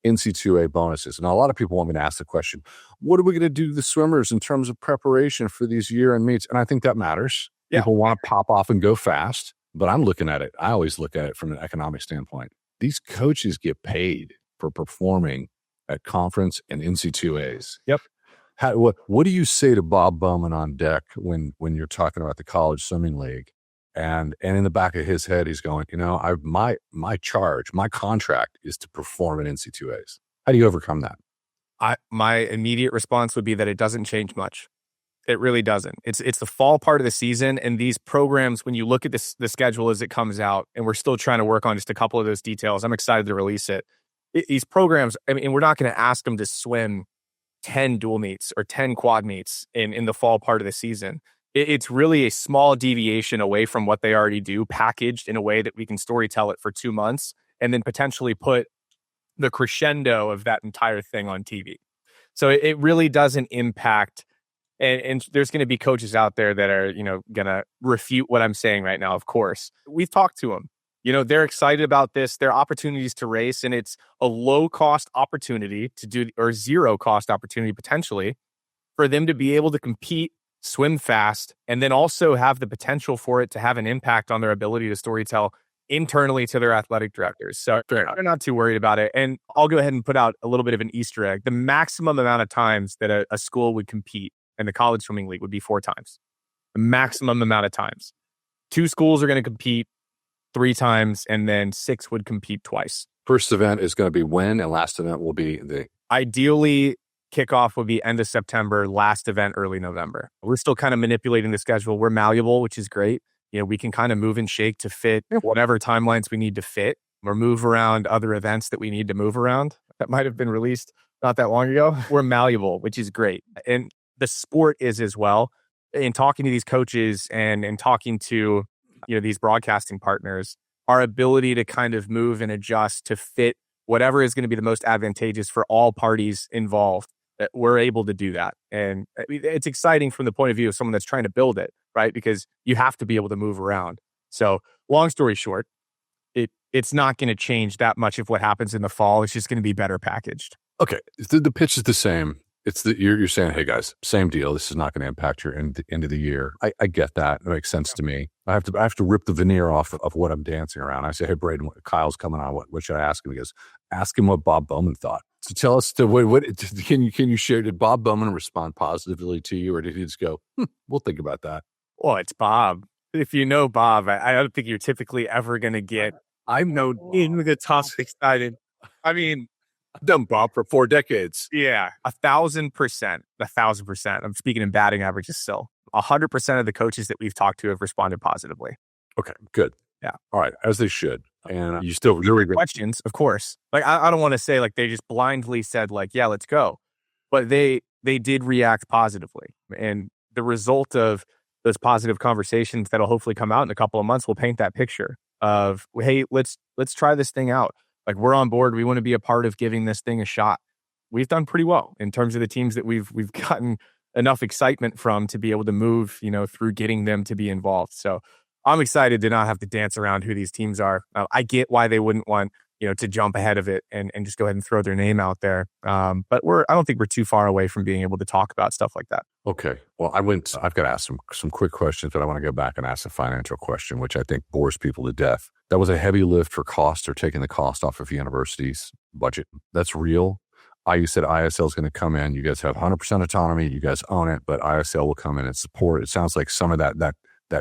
NC2A bonuses? And a lot of people want me to ask the question, what are we going to do to the swimmers in terms of preparation for these year-end meets? And I think that matters. Yeah. People want to pop off and go fast, but I'm looking at it. I always look at it from an economic standpoint. These coaches get paid for performing at conference and NC2As. Yep. What do you say to Bob Bowman on deck when you're talking about the college swimming league, and in the back of his head he's going, my contract is to perform at NC2As. How do you overcome that? My immediate response would be that it doesn't change much. It really doesn't. It's the fall part of the season, and these programs, when you look at the schedule as it comes out, and we're still trying to work on just a couple of those details. I'm excited to release it. These programs, we're not going to ask them to swim 10 dual meets or 10 quad meets in the fall part of the season. It's really a small deviation away from what they already do, packaged in a way that we can storytell it for 2 months and then potentially put the crescendo of that entire thing on TV. So it really doesn't impact. And there's going to be coaches out there that are, going to refute what I'm saying right now. Of course, we've talked to them. They're excited about this. There are opportunities to race, and it's a low-cost opportunity to do, or zero-cost opportunity potentially, for them to be able to compete, swim fast, and then also have the potential for it to have an impact on their ability to storytell internally to their athletic directors. So they're not too worried about it. And I'll go ahead and put out a little bit of an Easter egg. The maximum amount of times that a school would compete in the college swimming league would be 4 times. The maximum amount of times. 2 schools are going to compete 3 times, and then 6 would compete twice. First event is going to be when, and last event will be ideally, kickoff would be end of September, last event early November. We're still kind of manipulating the schedule. We're malleable, which is great. We can kind of move and shake to fit whatever timelines we need to fit, or move around other events that we need to move around that might have been released not that long ago. We're malleable, which is great. And the sport is as well. In talking to these coaches and talking to these broadcasting partners, our ability to kind of move and adjust to fit whatever is going to be the most advantageous for all parties involved, that we're able to do that. And it's exciting from the point of view of someone that's trying to build it, right? Because you have to be able to move around. So long story short, it's not going to change that much of what happens in the fall. It's just going to be better packaged. Okay. The pitch is the same. You're saying, hey guys, same deal. This is not going to impact your end of the year. I get that. It makes sense to me. I have to rip the veneer off of what I'm dancing around. I say, hey Braden, Kyle's coming on. What should I ask him? He goes, ask him what Bob Bowman thought. So tell us what can you share? Did Bob Bowman respond positively to you, or did he just go, we'll think about that? Well, it's Bob. If you know Bob, I don't think you're typically ever going to get. I'm no in the toss excited. Done Bob for 4 decades. Yeah, 1,000%. 1,000%. I'm speaking in batting averages still. 100% of the coaches that we've talked to have responded positively. Okay, good. Yeah. All right, as they should. And you still really good questions, of course. Like I don't want to say like they just blindly said like, yeah, let's go. But they did react positively. And the result of those positive conversations that'll hopefully come out in a couple of months will paint that picture of, hey, let's try this thing out. Like we're on board. We want to be a part of giving this thing a shot. We've done pretty well in terms of the teams that we've gotten enough excitement from to be able to move, through getting them to be involved. So I'm excited to not have to dance around who these teams are. I get why they wouldn't want, to jump ahead of it and just go ahead and throw their name out there. But I don't think we're too far away from being able to talk about stuff like that. Okay. Well, I've got to ask some quick questions, but I want to go back and ask a financial question, which I think bores people to death. That was a heavy lift for cost or taking the cost off of universities' budget. That's real. You said ISL is going to come in. You guys have 100% autonomy. You guys own it, but ISL will come in and support. It sounds like some of that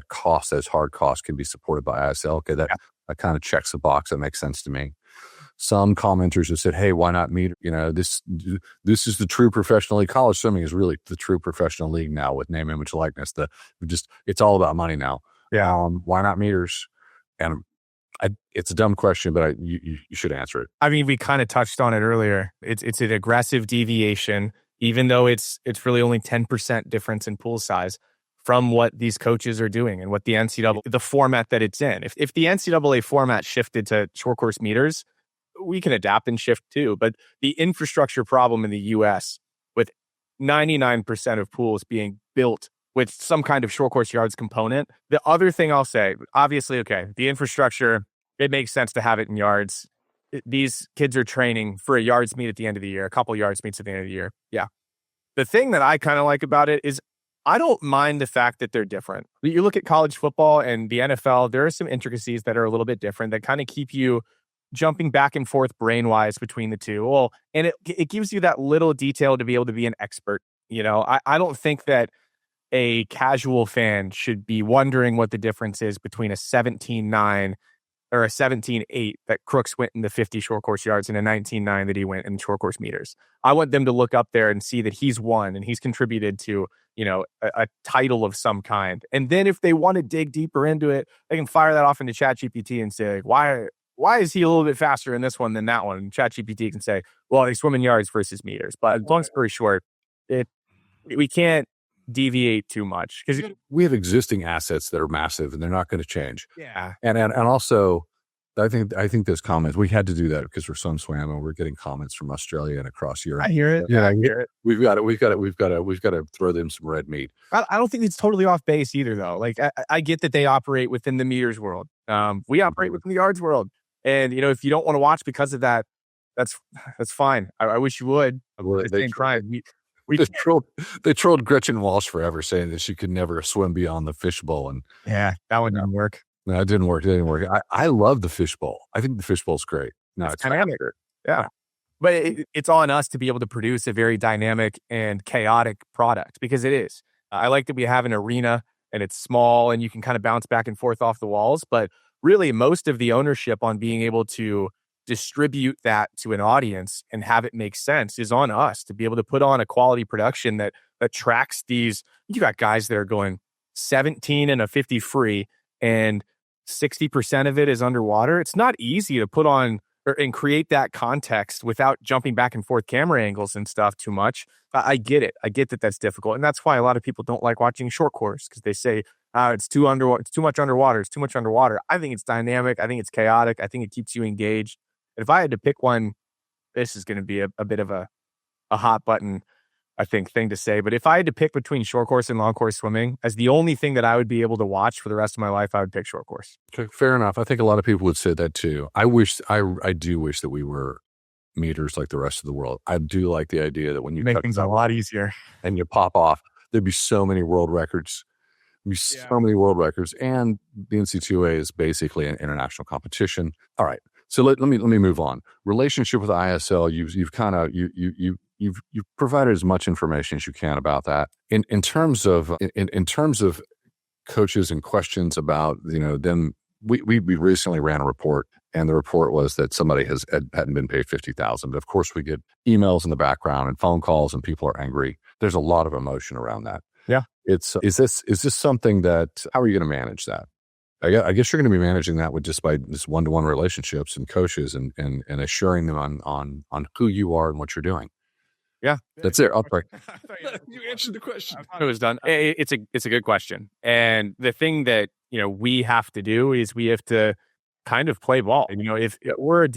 cost, those hard costs, can be supported by ISL. Okay, that kind of checks the box. That makes sense to me. Some commenters have said, "Hey, why not meter? This is the true professional league. College swimming is really the true professional league now with name, image, likeness. It's all about money now. Yeah, why not meters?" And it's a dumb question, but you should answer it. I mean, we kind of touched on it earlier. It's an aggressive deviation, even though it's really only 10% difference in pool size from what these coaches are doing and what the NCAA, the format that it's in. If the NCAA format shifted to short course meters, we can adapt and shift too. But the infrastructure problem in the U.S. with 99% of pools being built with some kind of short course yards component. The other thing I'll say, obviously, okay, the infrastructure, it makes sense to have it in yards. These kids are training for a yards meet at the end of the year, a couple yards meets at the end of the year. Yeah. The thing that I kind of like about it is I don't mind the fact that they're different. You look at college football and the NFL, there are some intricacies that are a little bit different that kind of keep you jumping back and forth brain-wise between the two. Well, and it gives you that little detail to be able to be an expert. I don't think that a casual fan should be wondering what the difference is between a 17-9 or a 17-8 that Crooks went in the 50 short course yards and a 19-9 that he went in short course meters. I want them to look up there and see that he's won and he's contributed to, a title of some kind. And then if they want to dig deeper into it, they can fire that off into ChatGPT and say, why is he a little bit faster in this one than that one? And ChatGPT can say, well, they swim in yards versus meters. But long story short, we can't deviate too much because we have existing assets that are massive and they're not going to change. Yeah. And also I think those comments, we had to do that because we're SwimSwam and we're getting comments from Australia and across Europe. I hear it. Yeah, I hear it. We've got to throw them some red meat. I don't think it's totally off base either though. Like I get that they operate within the meters world. We operate within the yards world. And if you don't want to watch because of that, that's fine. I wish you would. Well, they trolled Gretchen Walsh forever, saying that she could never swim beyond the fishbowl. And yeah, that one didn't work. No, it didn't work. I love the fishbowl. I think the fishbowl's great. No, it's dynamic. Yeah. But it's on us to be able to produce a very dynamic and chaotic product because it is. I like that we have an arena and it's small and you can kind of bounce back and forth off the walls. But really, most of the ownership on being able to distribute that to an audience and have it make sense is on us to be able to put on a quality production that tracks these. You got guys that are going 17 and a 50 free and 60% of it is underwater. It's not easy to put on and create that context without jumping back and forth camera angles and stuff too much. I get it. I get that that's difficult. And that's why a lot of people don't like watching short course because they say, it's too much underwater. It's too much underwater. I think it's dynamic. I think it's chaotic. I think it keeps you engaged. And if I had to pick one, this is going to be a bit of a hot button, I think, thing to say. But if I had to pick between short course and long course swimming as the only thing that I would be able to watch for the rest of my life, I would pick short course. Okay, fair enough. I think a lot of people would say that too. I do wish that we were meters like the rest of the world. I do like the idea that when you make things a lot easier and you pop off, there'd be so many world records. So many world records, and the NC2A is basically an international competition. All right, so let me move on. Relationship with ISL, you've provided as much information as you can about that. In terms of coaches and questions about them, we recently ran a report, and the report was that somebody hadn't been paid $50,000. But of course, we get emails in the background and phone calls, and people are angry. There's a lot of emotion around that. Yeah. Is this something that, how are you going to manage that? I guess you're going to be managing that with just by this one-to-one relationships and coaches and assuring them on who you are and what you're doing. Yeah, that's it. I'll pray. You answered the question. I thought it was done. It's a good question, and the thing that we have to do is we have to kind of play ball. If we're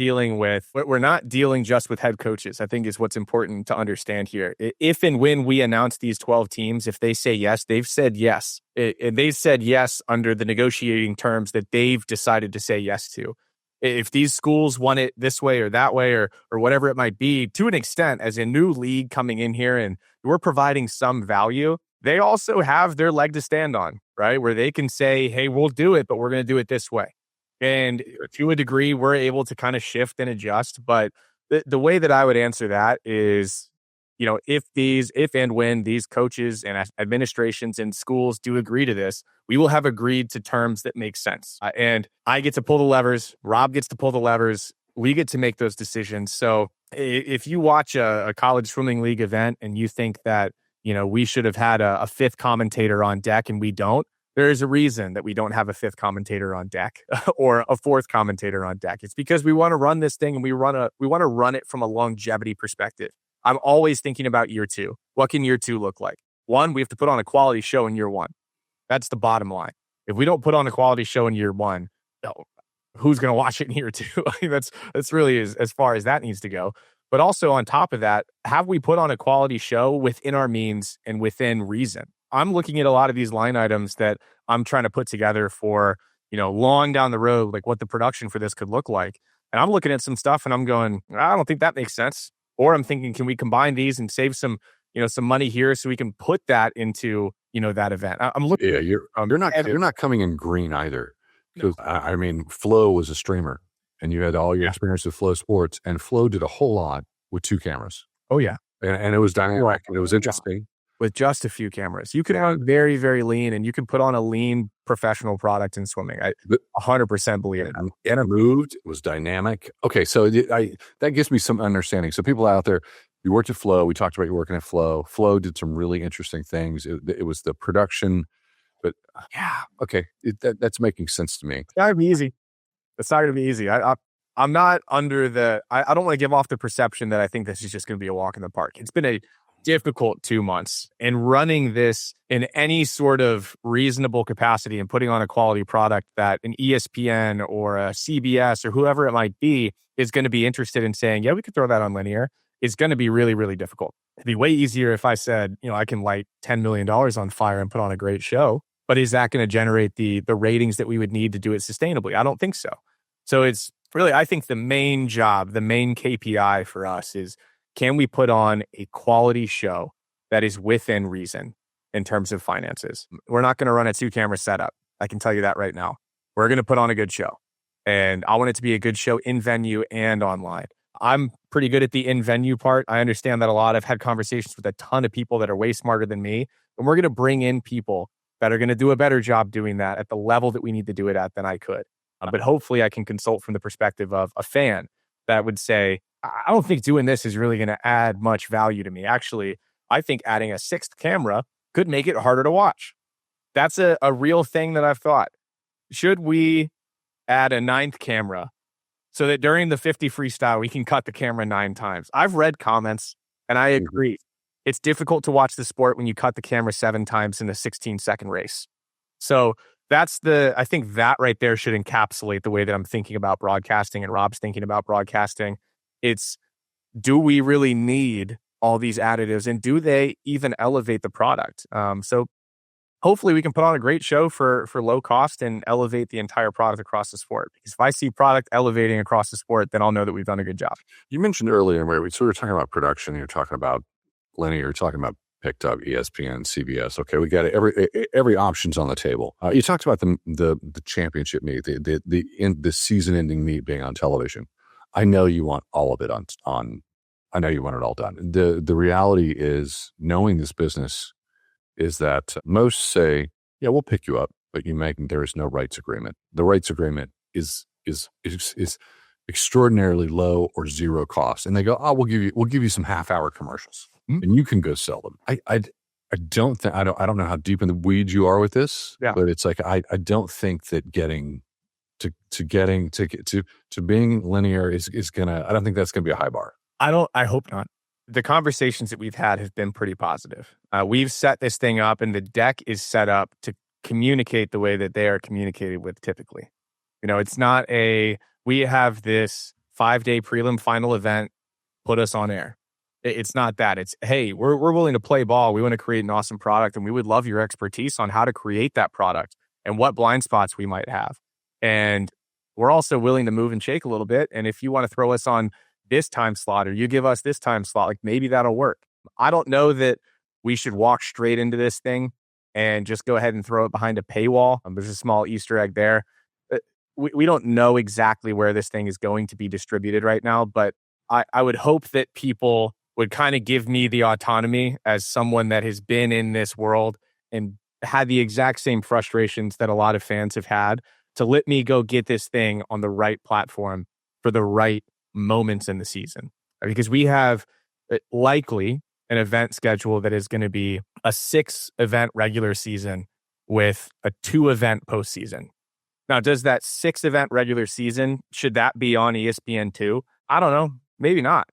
we're not dealing just with head coaches, I think is what's important to understand here. If and when we announce these 12 teams, if they say yes, they've said yes. And they've said yes under the negotiating terms that they've decided to say yes to. If these schools want it this way or that way or whatever it might be, to an extent, as a new league coming in here and we're providing some value, they also have their leg to stand on, right? Where they can say, hey, we'll do it, but we're going to do it this way. And to a degree, we're able to kind of shift and adjust. But the way that I would answer that is, if and when these coaches and administrations and schools do agree to this, we will have agreed to terms that make sense. And I get to pull the levers. Rob gets to pull the levers. We get to make those decisions. So if you watch a college swimming league event and you think that, we should have had a fifth commentator on deck and we don't, there is a reason that we don't have a fifth commentator on deck or a fourth commentator on deck. It's because we want to run this thing and we want to run it from a longevity perspective. I'm always thinking about year two. What can year two look like? One, we have to put on a quality show in year one. That's the bottom line. If we don't put on a quality show in year one, who's going to watch it in year two? That's really as far as that needs to go. But also on top of that, have we put on a quality show within our means and within reason? I'm looking at a lot of these line items that I'm trying to put together for, long down the road, like what the production for this could look like. And I'm looking at some stuff and I'm going, I don't think that makes sense. Or I'm thinking, can we combine these and save some money here so we can put that into, that event? I'm looking. Yeah, you're not coming in green either. Because no. Flo was a streamer and you had all your experience with Flow Sports, and Flo did a whole lot with 2 cameras. Oh yeah. And it was dynamic and it was interesting. With just a few cameras, you could have very, very lean, and you can put on a lean professional product in swimming. I 100% believe it. And it moved. It was dynamic. Okay, so that gives me some understanding. So people out there, you worked at Flow. We talked about you working at Flow. Flow did some really interesting things. It was the production, but yeah, okay, that's making sense to me. It's not gonna be easy. It's not gonna be easy. I'm not under the. I don't want to give off the perception that I think this is just going to be a walk in the park. It's been a difficult 2 months, and running this in any sort of reasonable capacity and putting on a quality product that an ESPN or a CBS or whoever it might be is going to be interested in saying, yeah, we could throw that on linear, is going to be really, really difficult. It'd be way easier if I said, I can light $10 million on fire and put on a great show, but is that going to generate the ratings that we would need to do it sustainably? I don't think so. So it's really, I think the main job, the main KPI for us is, can we put on a quality show that is within reason in terms of finances? We're not going to run a 2-camera setup. I can tell you that right now. We're going to put on a good show. And I want it to be a good show in venue and online. I'm pretty good at the in venue part. I understand that a lot. I've had conversations with a ton of people that are way smarter than me. And we're going to bring in people that are going to do a better job doing that at the level that we need to do it at than I could. But hopefully I can consult from the perspective of a fan that would say, I don't think doing this is really going to add much value to me. Actually, I think adding a 6th camera could make it harder to watch. That's a real thing that I've thought. Should we add a 9th camera so that during the 50 freestyle, we can cut the camera 9 times? I've read comments and I agree. It's difficult to watch the sport when you cut the camera 7 times in a 16-second race. So I think that right there should encapsulate the way that I'm thinking about broadcasting and Rob's thinking about broadcasting. It's, do we really need all these additives, and do they even elevate the product? So hopefully we can put on a great show for low cost and elevate the entire product across the sport. Because if I see product elevating across the sport, then I'll know that we've done a good job. You mentioned earlier where we sort of talking about production, you're talking about linear, you're talking about picked up ESPN, CBS. Okay, we got every option's on the table. You talked about the championship meet, the season-ending meet being on television. I know you want all of it on. I know you want it all done. The reality is, knowing this business, is that most say, yeah, we'll pick you up, but there is no rights agreement. The rights agreement is is extraordinarily low or zero cost, and they go, "Oh, we'll give you some half-hour commercials, and you can go sell them." I don't think I don't know how deep in the weeds you are with this, Yeah. but it's like I don't think that getting to being linear is gonna. I don't think that's gonna be a high bar. I hope not. The conversations that we've had have been pretty positive. We've set this thing up, and the deck is set up to communicate the way that they are communicated with typically. It's not we have this 5-day prelim final event, put us on air. It's not that. It's, hey, we're willing to play ball. We want to create an awesome product, and we would love your expertise on how to create that product and what blind spots we might have. And we're also willing to move and shake a little bit. And if you want to throw us on this time slot, or you give us this time slot, like maybe that'll work. I don't know that we should walk straight into this thing and just go ahead and throw it behind a paywall. There's a small Easter egg there. We don't know exactly where this thing is going to be distributed right now, but I would hope that people would kind of give me the autonomy as someone that has been in this world and had the exact same frustrations that a lot of fans have had, to let me go get this thing on the right platform for the right moments in the season. Because we have likely an event schedule that is going to be a 6-event regular season with a 2-event postseason. Now, does that 6-event regular season, should that be on ESPN2? I don't know. Maybe not.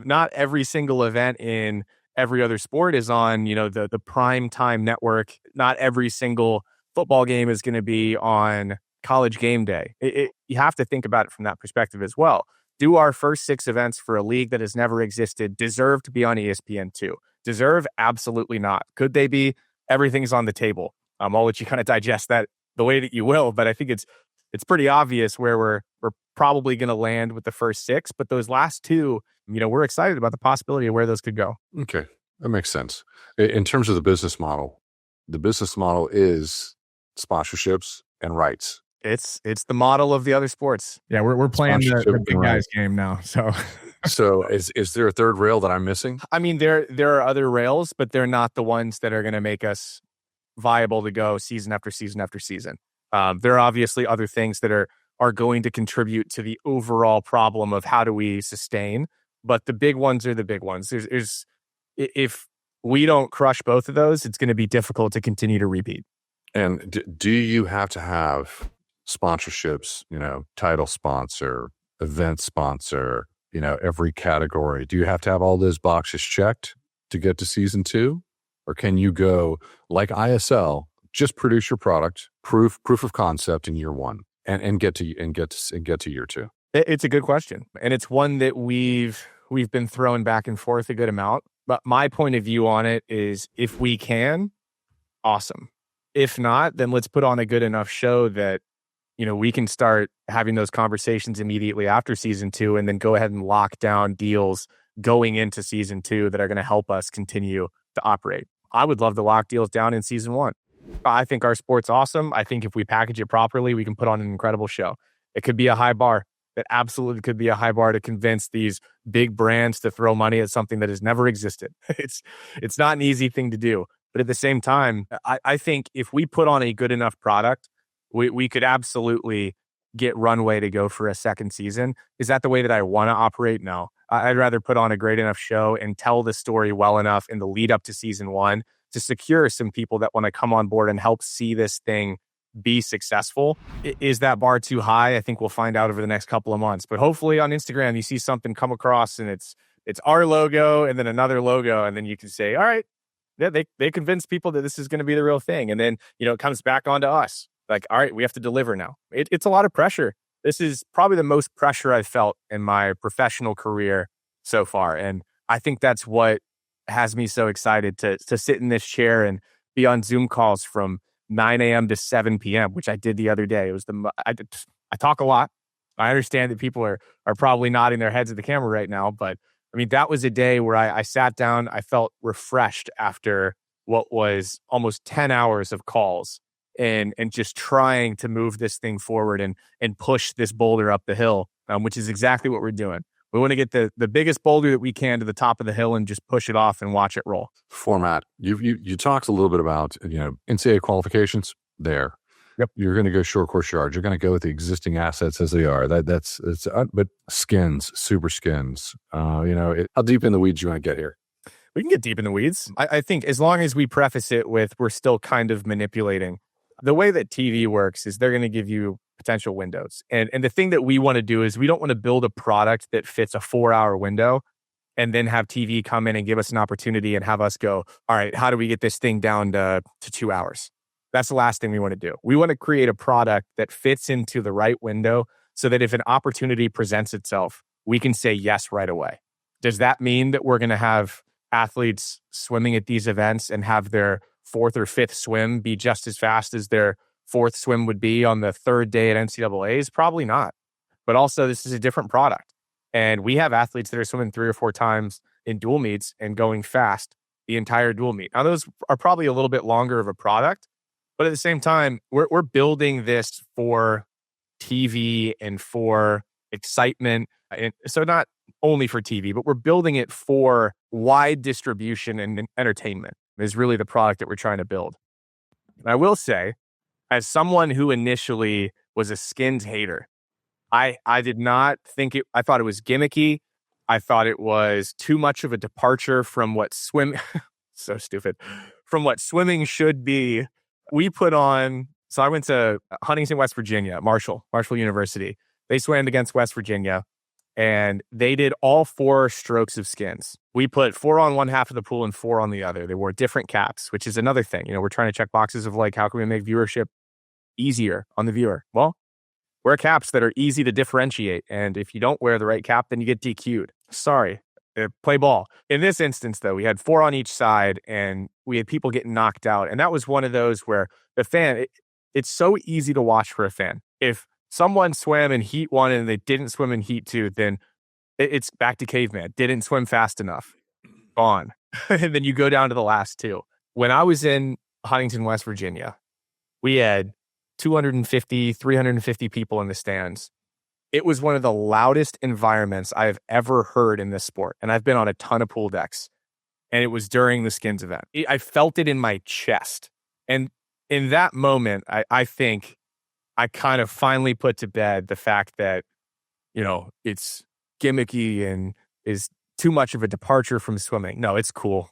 Not every single event in every other sport is on, the prime time network. Not every single football game is going to be on College Game Day. You have to think about it from that perspective as well. Do our first 6 events for a league that has never existed deserve to be on ESPN2? Deserve? Absolutely not. Could they be? Everything's on the table. I'll let you kind of digest that the way that you will, but I think it's pretty obvious where we're probably going to land with the first 6, but those last 2, we're excited about the possibility of where those could go. Okay, that makes sense. In terms of the business model is sponsorships and rights. It's the model of the other sports. Yeah, we're playing the big guys game now. So is there a third rail that I'm missing? I mean, there are other rails, but they're not the ones that are going to make us viable to go season after season after season. There are obviously other things that are going to contribute to the overall problem of how do we sustain, but the big ones are the big ones. If we don't crush both of those, it's going to be difficult to continue to repeat. And do you have to have sponsorships, title sponsor, event sponsor, every category? Do you have to have all those boxes checked to get to season 2? Or can you go like ISL, just produce your product, proof of concept in year 1 and get to year 2? It's a good question. And it's one that we've been throwing back and forth a good amount. But my point of view on it is, if we can, awesome. If not, then let's put on a good enough show that, we can start having those conversations immediately after season 2, and then go ahead and lock down deals going into season 2 that are going to help us continue to operate. I would love to lock deals down in season 1. I think our sport's awesome. I think if we package it properly, we can put on an incredible show. It could be a high bar. It absolutely could be a high bar to convince these big brands to throw money at something that has never existed. It's not an easy thing to do. But at the same time, I think if we put on a good enough product, we could absolutely get runway to go for a second season. Is that the way that I want to operate? No. I'd rather put on a great enough show and tell the story well enough in the lead up to season 1 to secure some people that want to come on board and help see this thing be successful. Is that bar too high? I think we'll find out over the next couple of months. But hopefully on Instagram, you see something come across and it's our logo and then another logo. And then you can say, all right, yeah, they convince people that this is going to be the real thing. And then, it comes back onto us. Like, all right, we have to deliver now. It's a lot of pressure. This is probably the most pressure I've felt in my professional career so far. And I think that's what has me so excited to sit in this chair and be on Zoom calls from 9 a.m. to 7 p.m., which I did the other day. It was I talk a lot. I understand that people are probably nodding their heads at the camera right now, but I mean, that was a day where I sat down, I felt refreshed after what was almost 10 hours of calls and just trying to move this thing forward and push this boulder up the hill, which is exactly what we're doing. We want to get the biggest boulder that we can to the top of the hill and just push it off and watch it roll. Format. You talked a little bit about, NCAA qualifications there. Yep. You're going to go short course yards. You're going to go with the existing assets as they are. But skins, super skins. How deep in the weeds you want to get here? We can get deep in the weeds. I think as long as we preface it with we're still kind of manipulating. The way that TV works is they're going to give you potential windows. And the thing that we want to do is we don't want to build a product that fits a 4-hour window and then have TV come in and give us an opportunity and have us go, all right, how do we get this thing down to 2 hours? That's the last thing we want to do. We want to create a product that fits into the right window so that if an opportunity presents itself, we can say yes right away. Does that mean that we're going to have athletes swimming at these events and have their 4th or 5th swim be just as fast as their 4th swim would be on the 3rd day at NCAA's? Probably not. But also, this is a different product. And we have athletes that are swimming 3 or 4 times in dual meets and going fast the entire dual meet. Now, those are probably a little bit longer of a product, but at the same time, we're building this for TV and for excitement. And so not only for TV, but we're building it for wide distribution and entertainment is really the product that we're trying to build. And I will say, as someone who initially was a skins hater, I did not think it, I thought it was gimmicky. I thought it was too much of a departure from what so stupid, from what swimming should be. We put on, so I went to Huntington, West Virginia, Marshall University. They swam against West Virginia and they did all 4 strokes of skins. We put 4 on one half of the pool and 4 on the other. They wore different caps, which is another thing. We're trying to check boxes of like, how can we make viewership easier on the viewer? Well, wear caps that are easy to differentiate. And if you don't wear the right cap, then you get DQ'd. Sorry. Play ball. In this instance, though, we had 4 on each side and we had people getting knocked out. And that was one of those where the fan, it's so easy to watch for a fan. If someone swam in heat 1 and they didn't swim in heat 2, then it's back to caveman. Didn't swim fast enough. Gone. And then you go down to the last 2. When I was in Huntington, West Virginia, we had 250, 350 people in the stands. It was one of the loudest environments I've ever heard in this sport. And I've been on a ton of pool decks. And it was during the skins event. I felt it in my chest. And in that moment, I think I kind of finally put to bed the fact that, it's gimmicky and is too much of a departure from swimming. No, it's cool.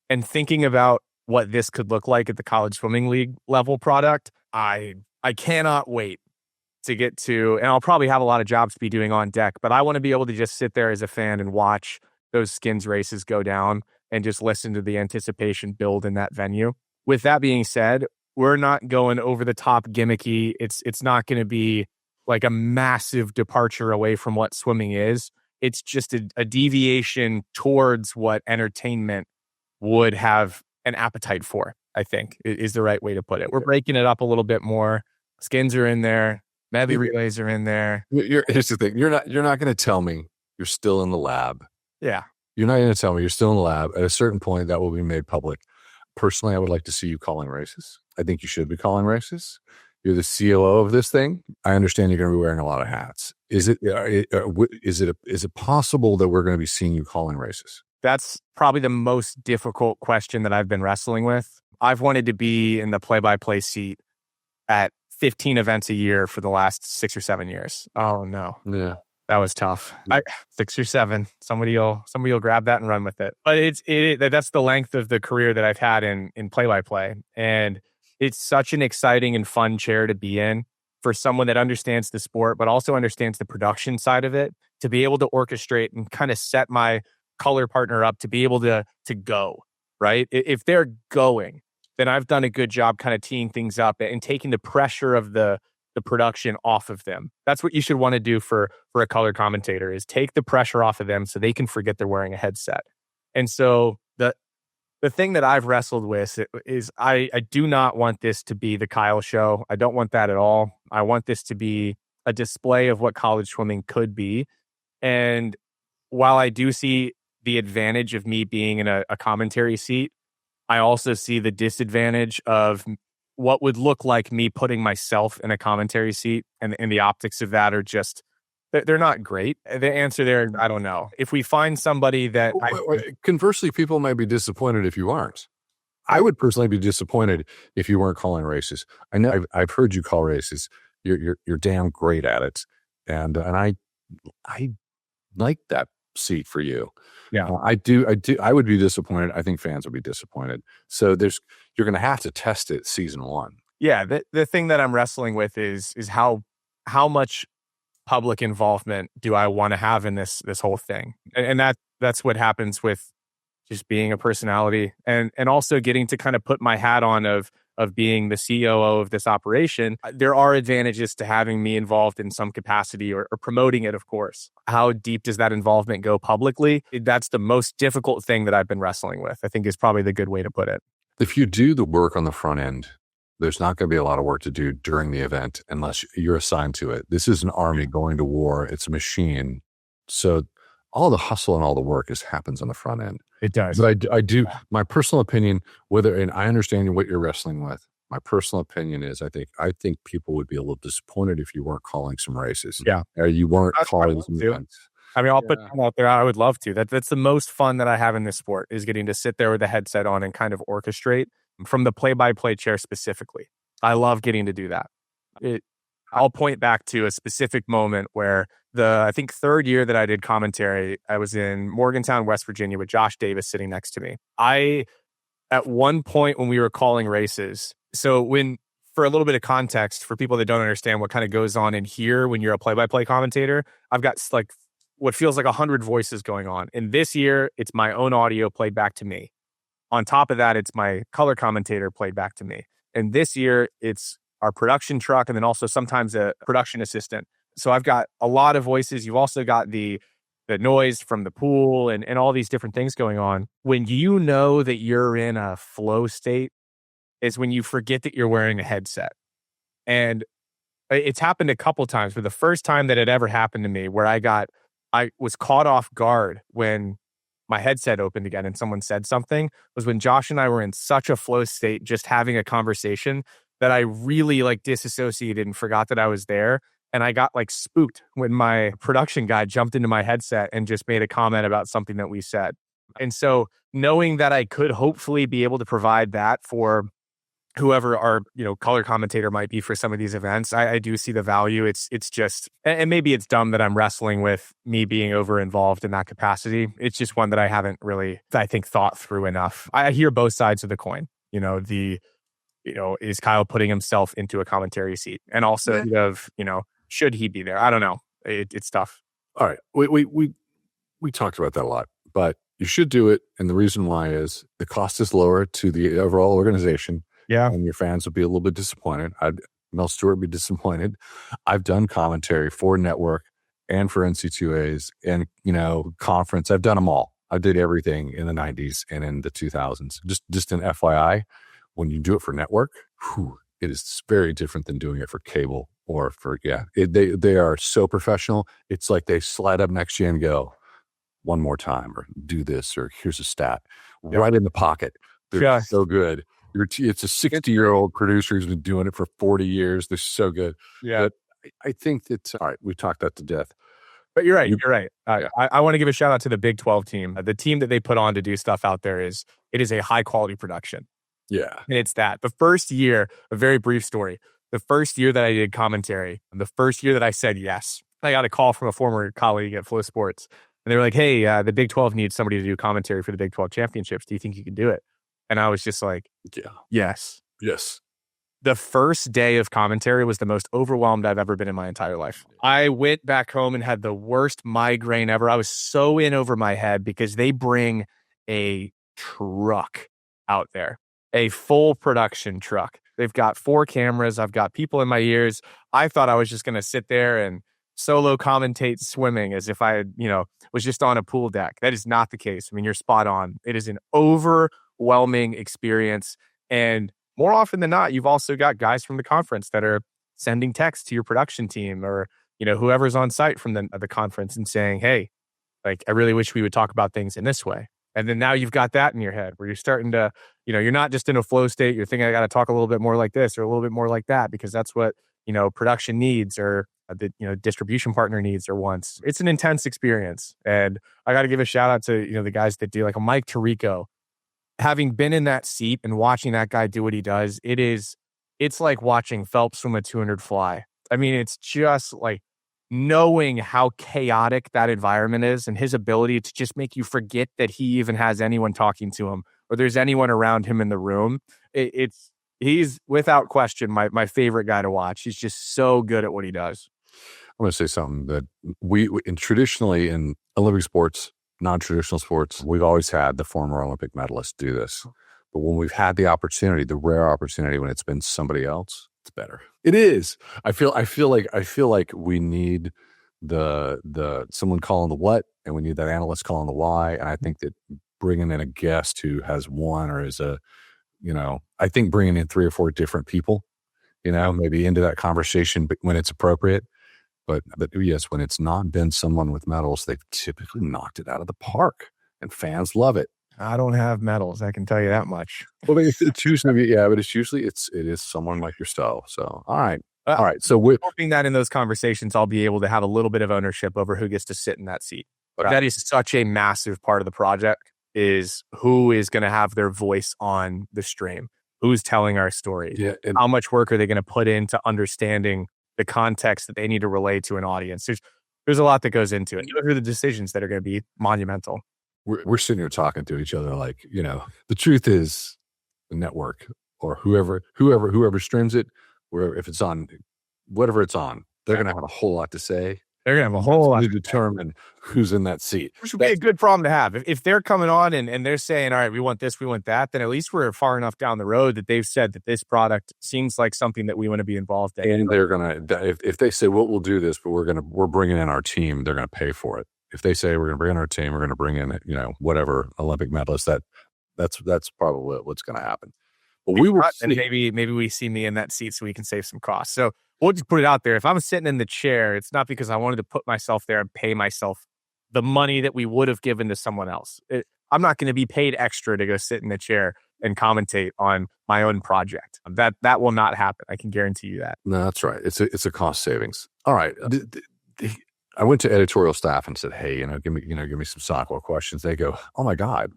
And thinking about what this could look like at the college swimming league level product, I cannot wait to get to, and I'll probably have a lot of jobs to be doing on deck, but I want to be able to just sit there as a fan and watch those skins races go down and just listen to the anticipation build in that venue. With that being said, we're not going over the top gimmicky. It's not going to be like a massive departure away from what swimming is. It's just a deviation towards what entertainment would have an appetite for, I think, is the right way to put it. We're breaking it up a little bit more. Skins are in there. Medley relays are in there. Here's the thing. You're not going to tell me you're still in the lab. Yeah. You're not going to tell me you're still in the lab. At a certain point, that will be made public. Personally, I would like to see you calling races. I think you should be calling races. You're the COO of this thing. I understand you're going to be wearing a lot of hats. Is it possible that we're going to be seeing you calling races? That's probably the most difficult question that I've been wrestling with. I've wanted to be in the play-by-play seat at 15 events a year for the last 6 or 7 years. Oh no. Yeah. That was tough. 6 or 7. Somebody will grab that and run with it. But that's the length of the career that I've had in play-by-play. And it's such an exciting and fun chair to be in for someone that understands the sport, but also understands the production side of it, to be able to orchestrate and kind of set my color partner up to be able to go, right? If they're going, then I've done a good job kind of teeing things up and taking the pressure of the production off of them. That's what you should want to do for a color commentator, is take the pressure off of them so they can forget they're wearing a headset. And so the thing that I've wrestled with is I do not want this to be the Kyle show. I don't want that at all. I want this to be a display of what college swimming could be. And while I do see the advantage of me being in a commentary seat, I also see the disadvantage of what would look like me putting myself in a commentary seat, and the optics of that are just, they're not great. The answer there, I don't know. If we find somebody that... Conversely, people might be disappointed if you aren't. I would personally be disappointed if you weren't calling races. I know I've heard you call races. You're damn great at it, and I like that seat for you. Yeah. I would be disappointed. I think fans would be disappointed. So you're going to have to test it season one. Yeah. The thing that I'm wrestling with is how much public involvement do I want to have in this whole thing? And that's what happens with just being a personality and also getting to kind of put my hat on of being the COO of this operation. There are advantages to having me involved in some capacity or promoting it, of course. How deep does that involvement go publicly? That's the most difficult thing that I've been wrestling with, I think is probably the good way to put it. If you do the work on the front end, there's not going to be a lot of work to do during the event unless you're assigned to it. This is an army going to war. It's a machine. So all the hustle and all the work happens on the front end. It does. But I do, my personal opinion, and I understand what you're wrestling with. My personal opinion is I think people would be a little disappointed if you weren't calling some races. Yeah. Or you weren't That's what I calling would some do. events. I mean, I'll put that out there. I would love to. That's the most fun that I have in this sport is getting to sit there with the headset on and kind of orchestrate from the play-by-play chair specifically. I love getting to do that. I'll point back to a specific moment where I think third year that I did commentary, I was in Morgantown, West Virginia with Josh Davis sitting next to me. At one point when we were calling races, for a little bit of context for people that don't understand what kind of goes on in here when you're a play-by-play commentator, I've got like what feels like 100 voices going on. And this year, it's my own audio played back to me. On top of that, it's my color commentator played back to me. And this year, it's our production truck and then also sometimes a production assistant. So I've got a lot of voices. You've also got the noise from the pool and all these different things going on. When you know that you're in a flow state is when you forget that you're wearing a headset. And it's happened a couple times. For the first time that it ever happened to me where I was caught off guard when my headset opened again and someone said something was when Josh and I were in such a flow state, just having a conversation that I really like disassociated and forgot that I was there. And I got like spooked when my production guy jumped into my headset and just made a comment about something that we said. And so knowing that I could hopefully be able to provide that for whoever our, color commentator might be for some of these events, I do see the value. It's just, and maybe it's dumb that I'm wrestling with me being over involved in that capacity. It's just one that I haven't really, I think, thought through enough. I hear both sides of the coin, is Kyle putting himself into a commentary seat? And also should he be there? I don't know. It's tough. All right. We talked about that a lot, but you should do it. And the reason why is the cost is lower to the overall organization. Yeah. And your fans will be a little bit disappointed. Mel Stewart would be disappointed. I've done commentary for network and for NC2As and, conference. I've done them all. I did everything in the 90s and in the 2000s. Just an FYI, when you do it for network, it is very different than doing it for cable or for, they are so professional. It's like they slide up next to you and go, one more time, or do this, or here's a stat right in the pocket. They're so good. It's a 60-year-old producer who's been doing it for 40 years. They're so good. Yeah. But I think that, all right, we've talked that to death. But you're right. You're right. I want to give a shout out to the Big 12 team. The team that they put on to do stuff out there it is a high quality production. Yeah. And it's that. The first year, a very brief story. The first year that I did commentary, the first year that I said yes, I got a call from a former colleague at Flow Sports. And they were like, hey, the Big 12 needs somebody to do commentary for the Big 12 championships. Do you think you can do it? And I was just like, yes. The first day of commentary was the most overwhelmed I've ever been in my entire life. I went back home and had the worst migraine ever. I was so in over my head because they bring a truck out there, a full production truck. They've got 4 cameras. I've got people in my ears. I thought I was just going to sit there and solo commentate swimming as if I was just on a pool deck. That is not the case. I mean, you're spot on. It is an overwhelming experience. And more often than not, you've also got guys from the conference that are sending texts to your production team or, whoever's on site from the conference and saying, hey, like, I really wish we would talk about things in this way. And then now you've got that in your head where you're starting to, you're not just in a flow state. You're thinking, I got to talk a little bit more like this or a little bit more like that because that's what, production needs or the distribution partner needs or wants. It's an intense experience. And I got to give a shout out to, the guys that do like a Mike Tirico. having been in that seat and watching that guy do what he does, it's like watching Phelps swim a 200 fly. I mean, it's just like knowing how chaotic that environment is and his ability to just make you forget that he even has anyone talking to him or there's anyone around him in the room. He's without question my favorite guy to watch. He's just so good at what he does. I'm going to say something that traditionally in Olympic sports, non-traditional sports, we've always had the former Olympic medalists do this. But when we've had the opportunity, the rare opportunity when it's been somebody else, it's better. It is. I feel like we need the someone calling the what, and we need that analyst calling the why. And I think that bringing in a guest who has one or is I think bringing in 3 or 4 different people, maybe into that conversation, but when it's appropriate. But yes, when it's not been someone with medals, they've typically knocked it out of the park, and fans love it. I don't have medals, I can tell you that much. Well, it's usually but it is someone like yourself. So all right. So we're hoping that in those conversations, I'll be able to have a little bit of ownership over who gets to sit in that seat. Okay. That is such a massive part of the project. Is who is going to have their voice on the stream? Who's telling our story? Yeah, how much work are they going to put into understanding the context that they need to relay to an audience? There's a lot that goes into it. Those are the decisions that are going to be monumental. We're sitting here talking to each other like, the truth is the network or whoever streams it, where if it's on, whatever it's on, they're going to have a whole lot to say. They're going to have a whole lot to determine who's in that seat. Which would be a good problem to have. If they're coming on and they're saying, all right, we want this, we want that, then at least we're far enough down the road that they've said that this product seems like something that we want to be involved in. And they're going to, if they say, well, we'll do this, but we're bringing in our team, they're going to pay for it. If they say we're going to bring in our team, we're going to bring in, whatever Olympic medalist, that's probably what's going to happen. But we will see. And maybe we see me in that seat so we can save some costs. So we'll just put it out there. If I'm sitting in the chair, it's not because I wanted to put myself there and pay myself the money that we would have given to someone else. I'm not going to be paid extra to go sit in the chair and commentate on my own project. That will not happen. I can guarantee you that. No, that's right. It's a cost savings. All right. I went to editorial staff and said, hey, give me some Sockwell questions. They go, oh my God,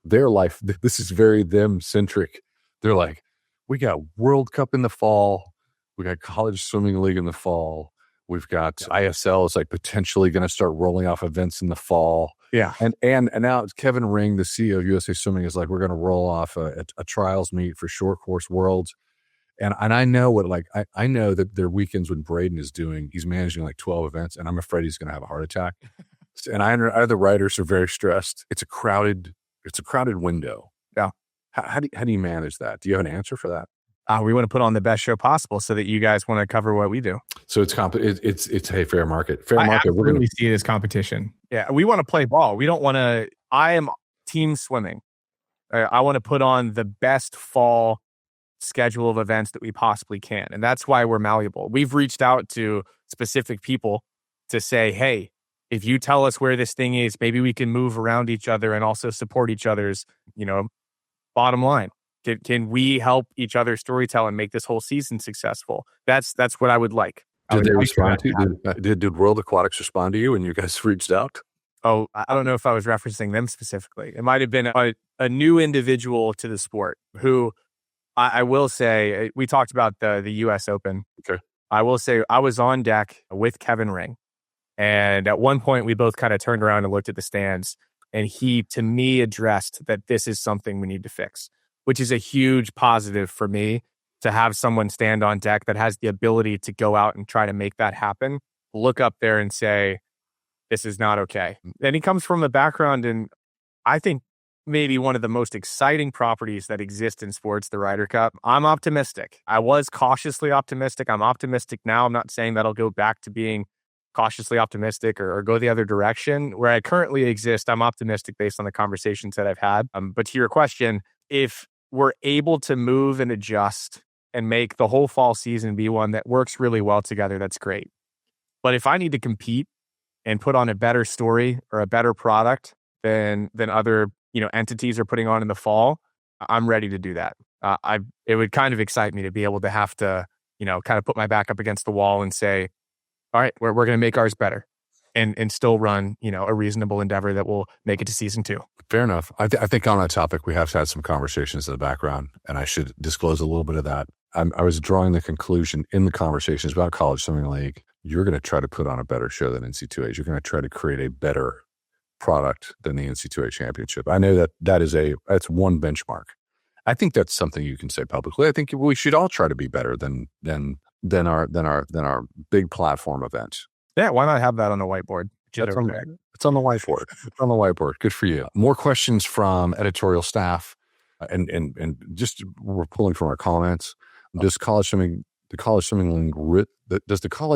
their life, this is very them centric. They're like, we got World Cup in the fall. We got College Swimming League in the fall. We've got ISL is like potentially going to start rolling off events in the fall. Yeah. And now Kevin Ring, the CEO of USA Swimming, is like, we're going to roll off a trials meet for short course worlds. And I know I know that their weekends when Braden is doing, he's managing like 12 events, and I'm afraid he's going to have a heart attack. And I know the writers are very stressed. It's a crowded window. Yeah. How do you manage that? Do you have an answer for that? We want to put on the best show possible so that you guys want to cover what we do. So it's hey, fair market. Fair market. We're going to see it as competition. Yeah. We want to play ball. We don't want to, I am team swimming. I want to put on the best fall schedule of events that we possibly can. And that's why we're malleable. We've reached out to specific people to say, hey, if you tell us where this thing is, maybe we can move around each other and also support each other's, bottom line. Can we help each other storytell and make this whole season successful? That's what I would like. Did they respond to you? Did World Aquatics respond to you when you guys reached out? Oh, I don't know if I was referencing them specifically. It might have been a new individual to the sport who I will say, we talked about the U.S. Open. Okay. I will say I was on deck with Kevin Ring. And at one point, we both kind of turned around and looked at the stands. And he, to me, addressed that this is something we need to fix, which is a huge positive for me to have someone stand on deck that has the ability to go out and try to make that happen, look up there and say, this is not okay. And he comes from a background in, I think, maybe one of the most exciting properties that exist in sports, the Ryder Cup. I'm optimistic. I was cautiously optimistic. I'm optimistic now. I'm not saying that'll go back to being cautiously optimistic or go the other direction. Where I currently exist, I'm optimistic based on the conversations that I've had. But to your question, if we're able to move and adjust and make the whole fall season be one that works really well together, that's great. But if I need to compete and put on a better story or a better product than other entities are putting on in the fall, I'm ready to do that. It would kind of excite me to be able to have to, kind of put my back up against the wall and say, all right, we're going to make ours better. and still run, a reasonable endeavor that will make it to season 2. Fair enough. I think on that topic, we have had some conversations in the background, and I should disclose a little bit of that. I was drawing the conclusion in the conversations about College Swimming League, you're going to try to put on a better show than NC2A. You're going to try to create a better product than the NC2A championship. I know that's one benchmark. I think that's something you can say publicly. I think we should all try to be better than our big platform event. Yeah, why not have that on a whiteboard? It's on the whiteboard. It's on the whiteboard. Good for you. More questions from editorial staff, and just we're pulling from our comments. Does the College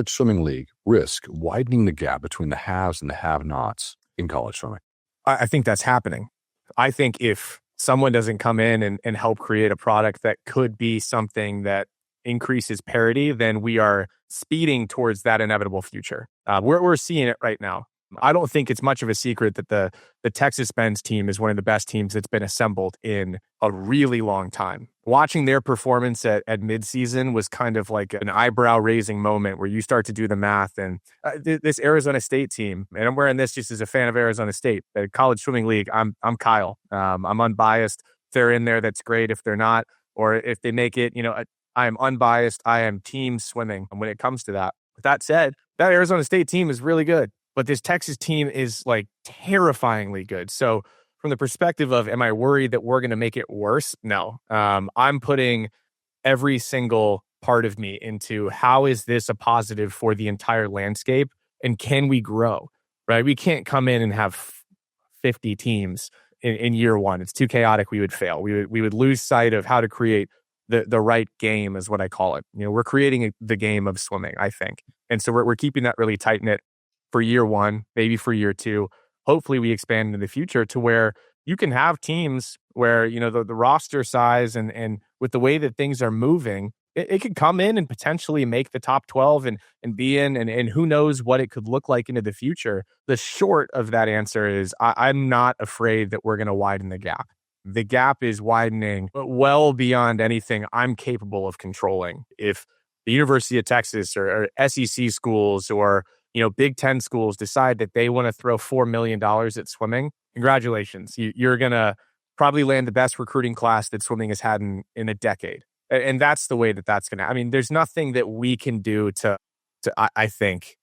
Swimming League risk widening the gap between the haves and the have-nots in college swimming? I think that's happening. I think if someone doesn't come in and help create a product that could be something that increases parity, then we are speeding towards that inevitable future. We're seeing it right now. I don't think it's much of a secret that the Texas men's team is one of the best teams that's been assembled in a really long time. Watching their performance at midseason was kind of like an eyebrow-raising moment where you start to do the math. And this Arizona State team, and I'm wearing this just as a fan of Arizona State, the College Swimming League, I'm Kyle. I'm unbiased. If they're in there, that's great. If they're not, or if they make it, I am unbiased. I am team swimming when it comes to that. With that said, that Arizona State team is really good. But this Texas team is like terrifyingly good. So from the perspective of, am I worried that we're going to make it worse? No. I'm putting every single part of me into how is this a positive for the entire landscape, and can we grow, right? We can't come in and have 50 teams in year one. It's too chaotic. We would fail. We would lose sight of how to create the right game, is what I call it. We're creating the game of swimming, I think. And so we're keeping that really tight knit for year one, maybe for year two. Hopefully we expand in the future to where you can have teams where, the roster size and with the way that things are moving, it could come in and potentially make the top 12 and be in, and who knows what it could look like into the future. The short of that answer is I'm not afraid that we're going to widen the gap. The gap is widening well beyond anything I'm capable of controlling. If the University of Texas or SEC schools or Big Ten schools decide that they want to throw $4 million at swimming, congratulations. You're going to probably land the best recruiting class that swimming has had in a decade. And that's the way that's going to, there's nothing that we can do to I think,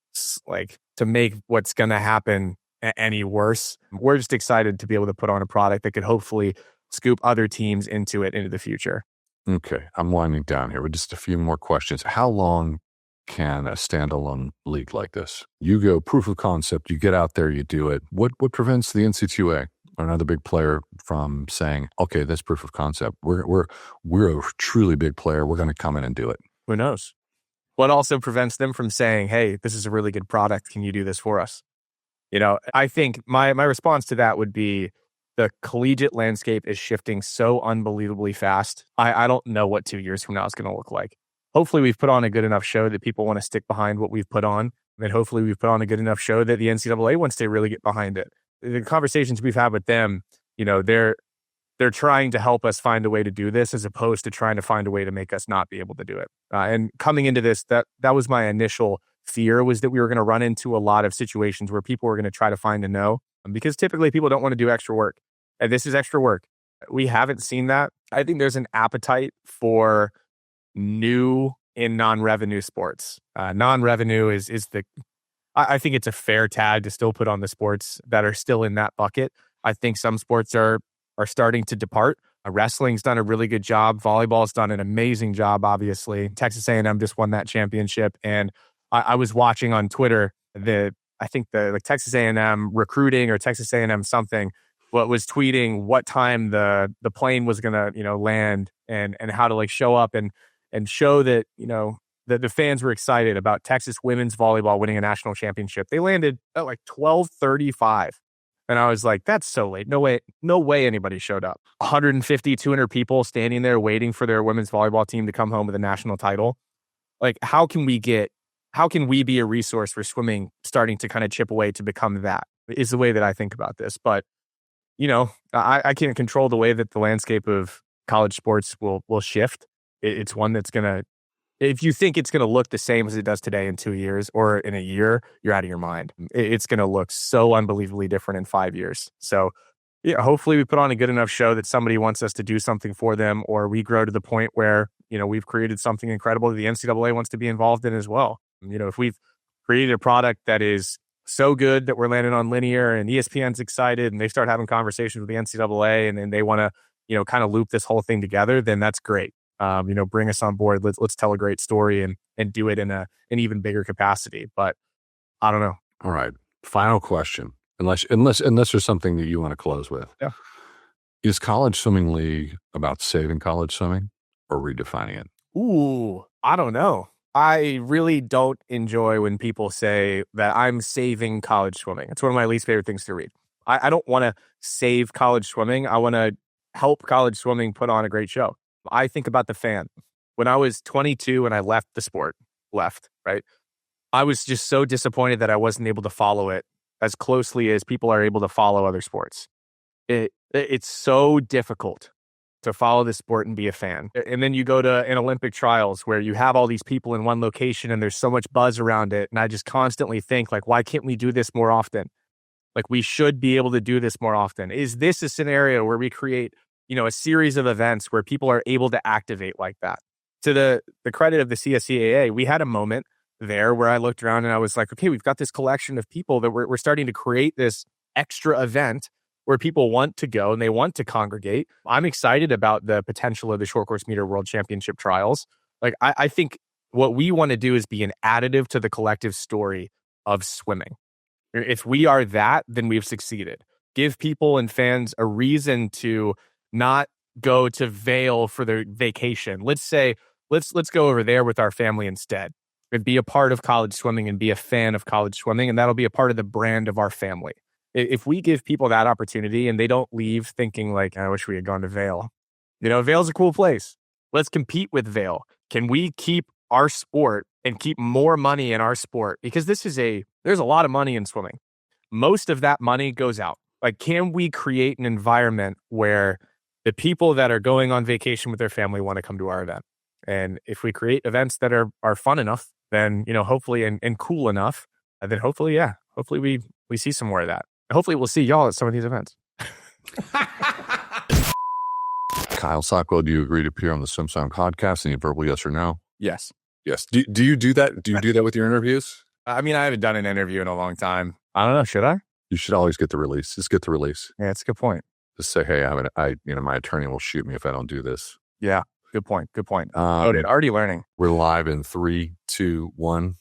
like, to make what's going to happen any worse. We're just excited to be able to put on a product that could hopefully scoop other teams into the future. Okay. I'm winding down here with just a few more questions. How long can a standalone league like this? You go proof of concept, you get out there, you do it. What prevents the NC2A or another big player from saying, okay, that's proof of concept. We're a truly big player. We're going to come in and do it. Who knows? What also prevents them from saying, hey, this is a really good product. Can you do this for us? I think my response to that would be the collegiate landscape is shifting so unbelievably fast. I don't know what 2 years from now is going to look like. Hopefully we've put on a good enough show that people want to stick behind what we've put on. And hopefully we've put on a good enough show that the NCAA wants to really get behind it. The conversations we've had with them, they're trying to help us find a way to do this as opposed to trying to find a way to make us not be able to do it. And coming into this, that was my initial fear, was that we were going to run into a lot of situations where people were going to try to find a no, because typically people don't want to do extra work. And this is extra work. We haven't seen that. I think there's an appetite for new in non-revenue sports. Non-revenue is I think it's a fair tag to still put on the sports that are still in that bucket. I think some sports are starting to depart. Wrestling's done a really good job. Volleyball's done an amazing job, obviously. Texas A&M just won that championship. And I was watching on Twitter, I think the Texas A&M recruiting or Texas A&M something, what was tweeting what time the plane was going to, land and how to show up and show that, that the fans were excited about Texas women's volleyball winning a national championship. They landed at 12:35. And I was like, that's so late. No way anybody showed up. 150, 200 people standing there waiting for their women's volleyball team to come home with a national title. How can we be a resource for swimming starting to kind of chip away to become that, is the way that I think about this. But, I can't control the way that the landscape of college sports will shift. It's one that's going to If you think it's going to look the same as it does today in 2 years or in a year, you're out of your mind. It's going to look so unbelievably different in 5 years. So yeah, hopefully we put on a good enough show that somebody wants us to do something for them, or we grow to the point where, we've created something incredible that the NCAA wants to be involved in as well. If we've created a product that is so good that we're landing on linear and ESPN's excited and they start having conversations with the NCAA and they want to, kind of loop this whole thing together, then that's great. Bring us on board. Let's tell a great story and do it in an even bigger capacity. But I don't know. All right. Final question. Unless there's something that you want to close with. Yeah. Is College Swimming League about saving college swimming or redefining it? Ooh, I don't know. I really don't enjoy when people say that I'm saving college swimming. It's one of my least favorite things to read. I don't want to save college swimming. I want to help college swimming put on a great show. I think about the fan. When I was 22 and I left the sport, right? I was just so disappointed that I wasn't able to follow it as closely as people are able to follow other sports. It's so difficult to follow this sport and be a fan. And then you go to an Olympic trials where you have all these people in one location and there's so much buzz around it. And I just constantly think, like, why can't we do this more often? Like, we should be able to do this more often. Is this a scenario where we create, a series of events where people are able to activate like that? To the credit of the CSCAA, we had a moment there where I looked around and I was like, okay, we've got this collection of people that we're starting to create this extra event where people want to go and they want to congregate. I'm excited about the potential of the short course meter world championship trials. Like, I think what we want to do is be an additive to the collective story of swimming. If we are that, then we've succeeded. Give people and fans a reason to not go to Vail for their vacation. Let's say, let's go over there with our family instead and be a part of college swimming and be a fan of college swimming. And that'll be a part of the brand of our family. If we give people that opportunity and they don't leave thinking like, I wish we had gone to Vail. Vail's a cool place. Let's compete with Vail. Can we keep our sport and keep more money in our sport? Because there's a lot of money in swimming. Most of that money goes out. Like, can we create an environment where the people that are going on vacation with their family want to come to our event? And if we create events that are fun enough, then, hopefully, and cool enough, then hopefully we see some more of that. Hopefully we'll see y'all at some of these events. Kyle Sockwell, do you agree to appear on the Swim Sound podcast? Any verbal yes or no? Yes. Yes. Do you do that? Do you do that with your interviews? I mean, I haven't done an interview in a long time. I don't know. Should I? You should always get the release. Just get the release. Yeah, it's a good point. Just say, hey, my attorney will shoot me if I don't do this. Yeah. Good point. Already learning. We're live in 3, 2, 1.